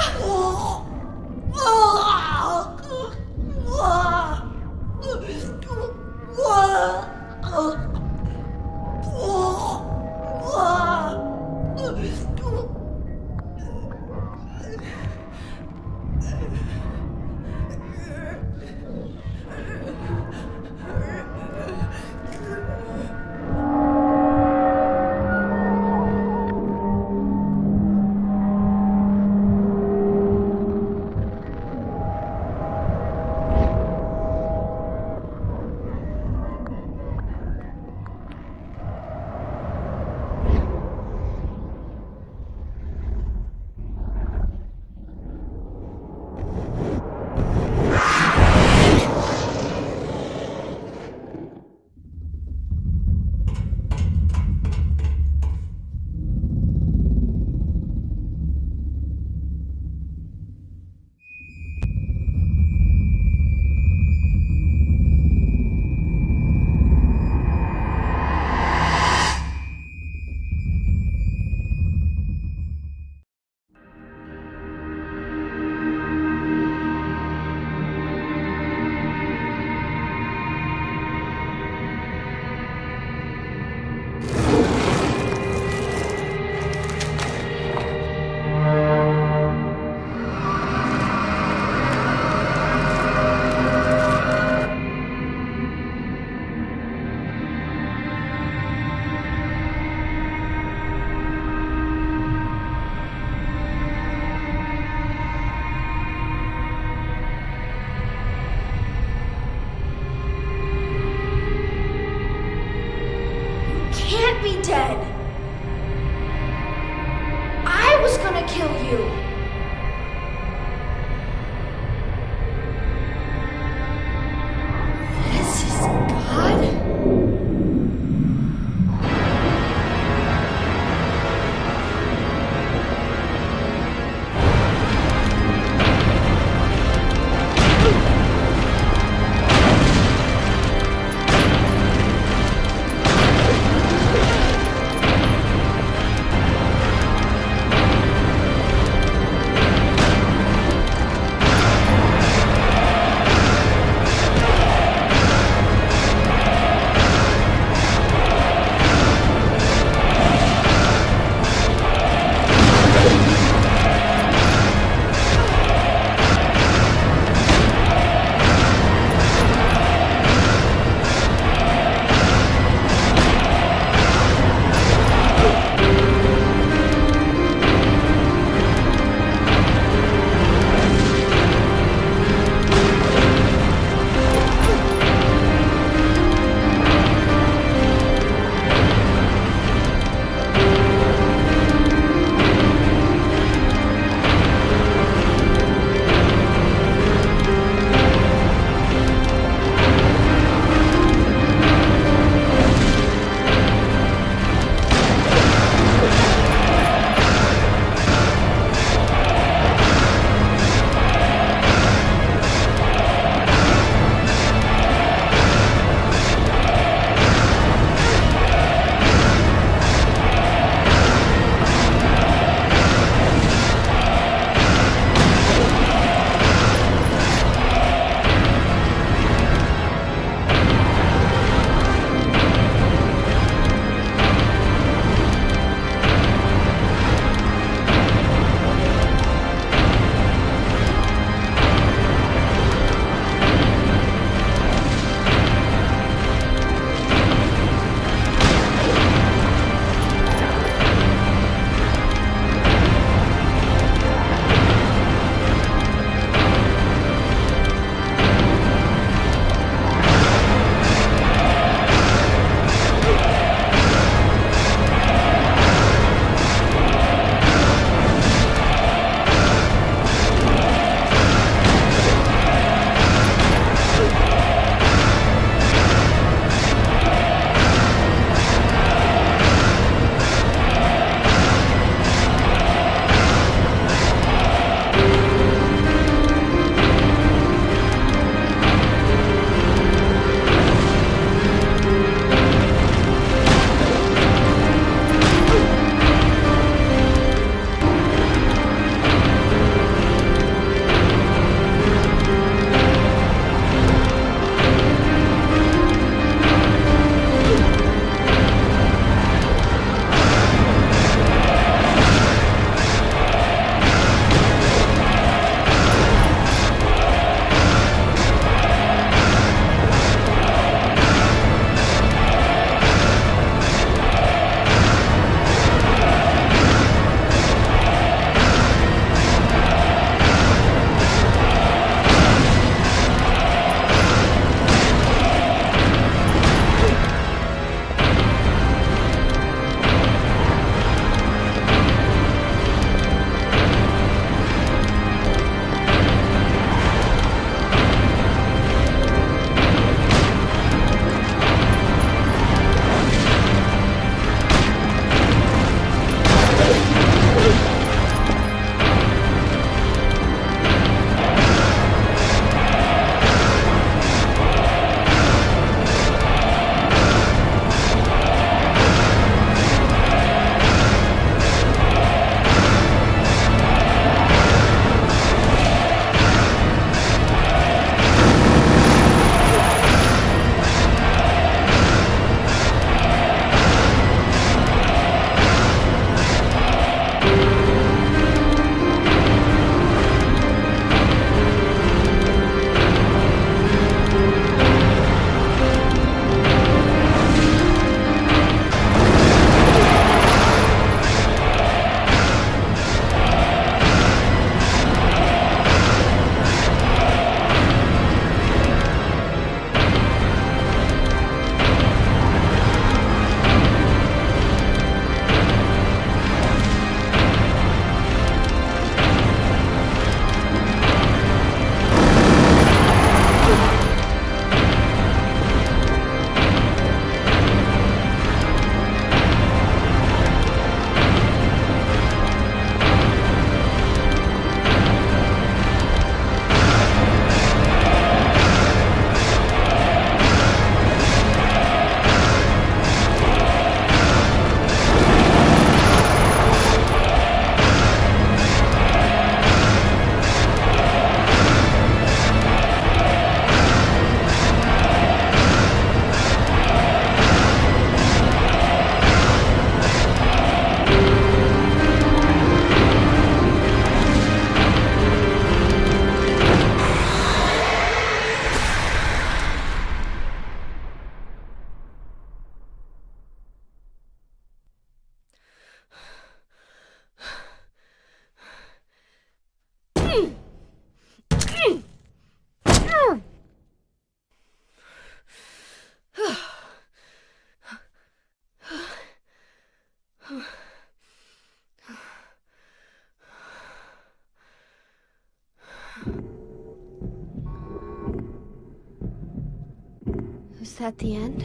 Speaker 1: Is that the end?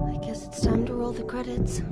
Speaker 1: I guess it's time to roll the credits.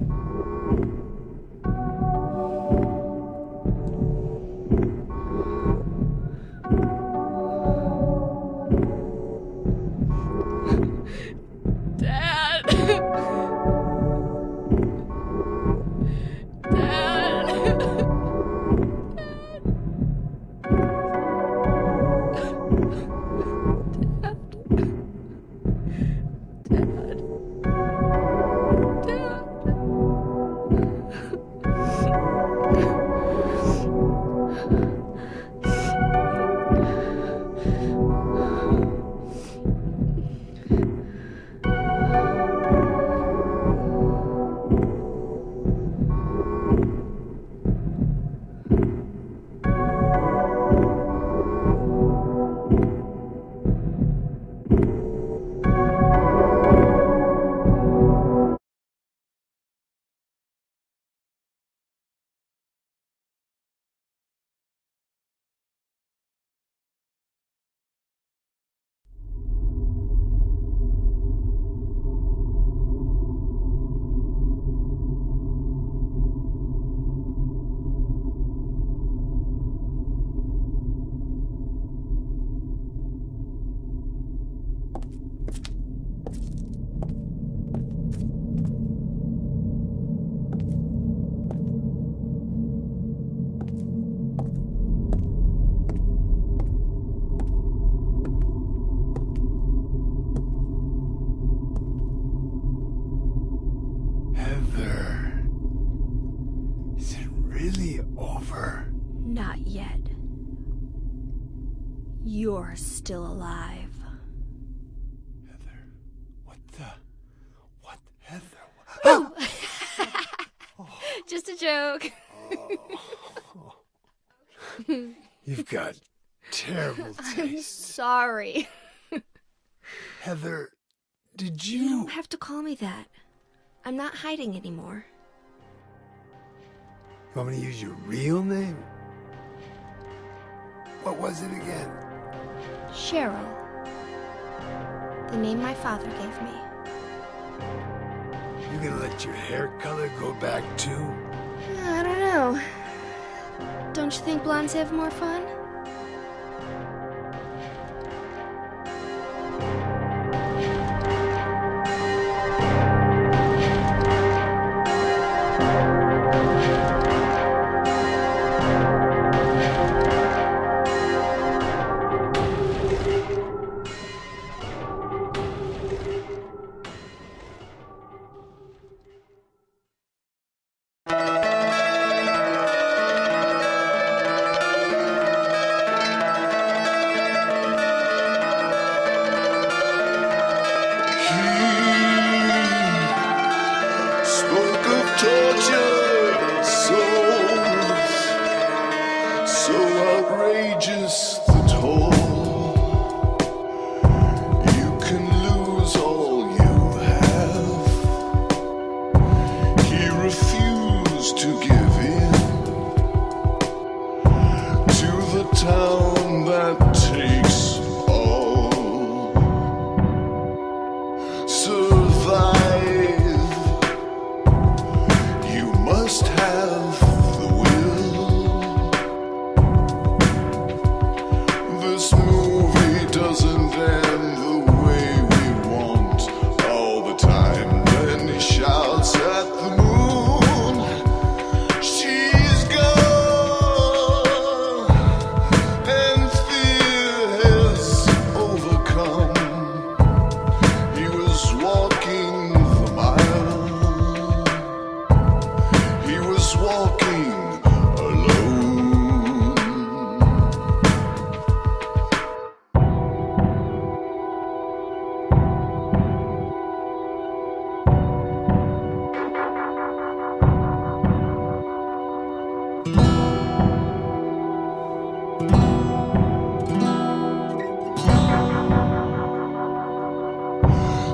Speaker 1: Not yet. You're still alive.
Speaker 2: Heather, what, Heather?
Speaker 1: Oh! Just a joke.
Speaker 2: You've got terrible taste.
Speaker 1: I'm sorry.
Speaker 2: Heather, did
Speaker 1: You don't have to call me that. I'm not hiding anymore.
Speaker 2: You want me to use your real name? What was it again?
Speaker 1: Cheryl. The name my father gave me.
Speaker 2: You gonna let your hair color go back too?
Speaker 1: I don't know. Don't you think blondes have more fun?
Speaker 8: This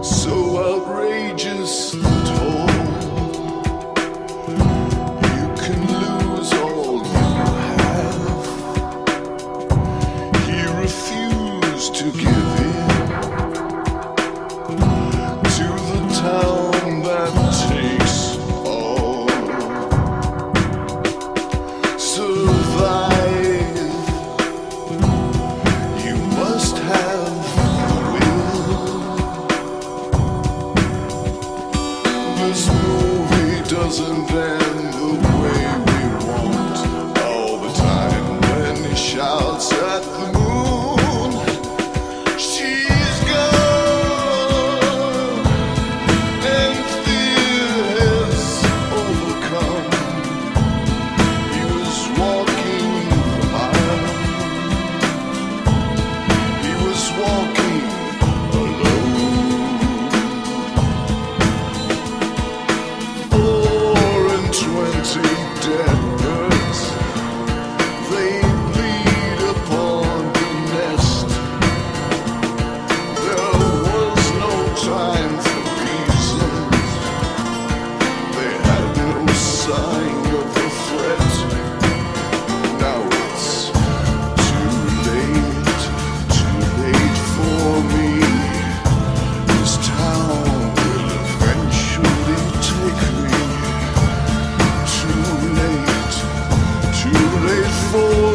Speaker 8: So outrageous and tall, you can lose all you have. He refused to give in to the town that takes all. Survive, you must have the will. This movie doesn't end the way we want. All the time when he shouts at the moon, she's gone, and fear has overcome. He was walking the mile. He was walking alone. 420 dead birds, they bleed upon the nest. There was no time for reasons. They had no sign of a threat. Now it's too late for me. This town will eventually take me. Too late for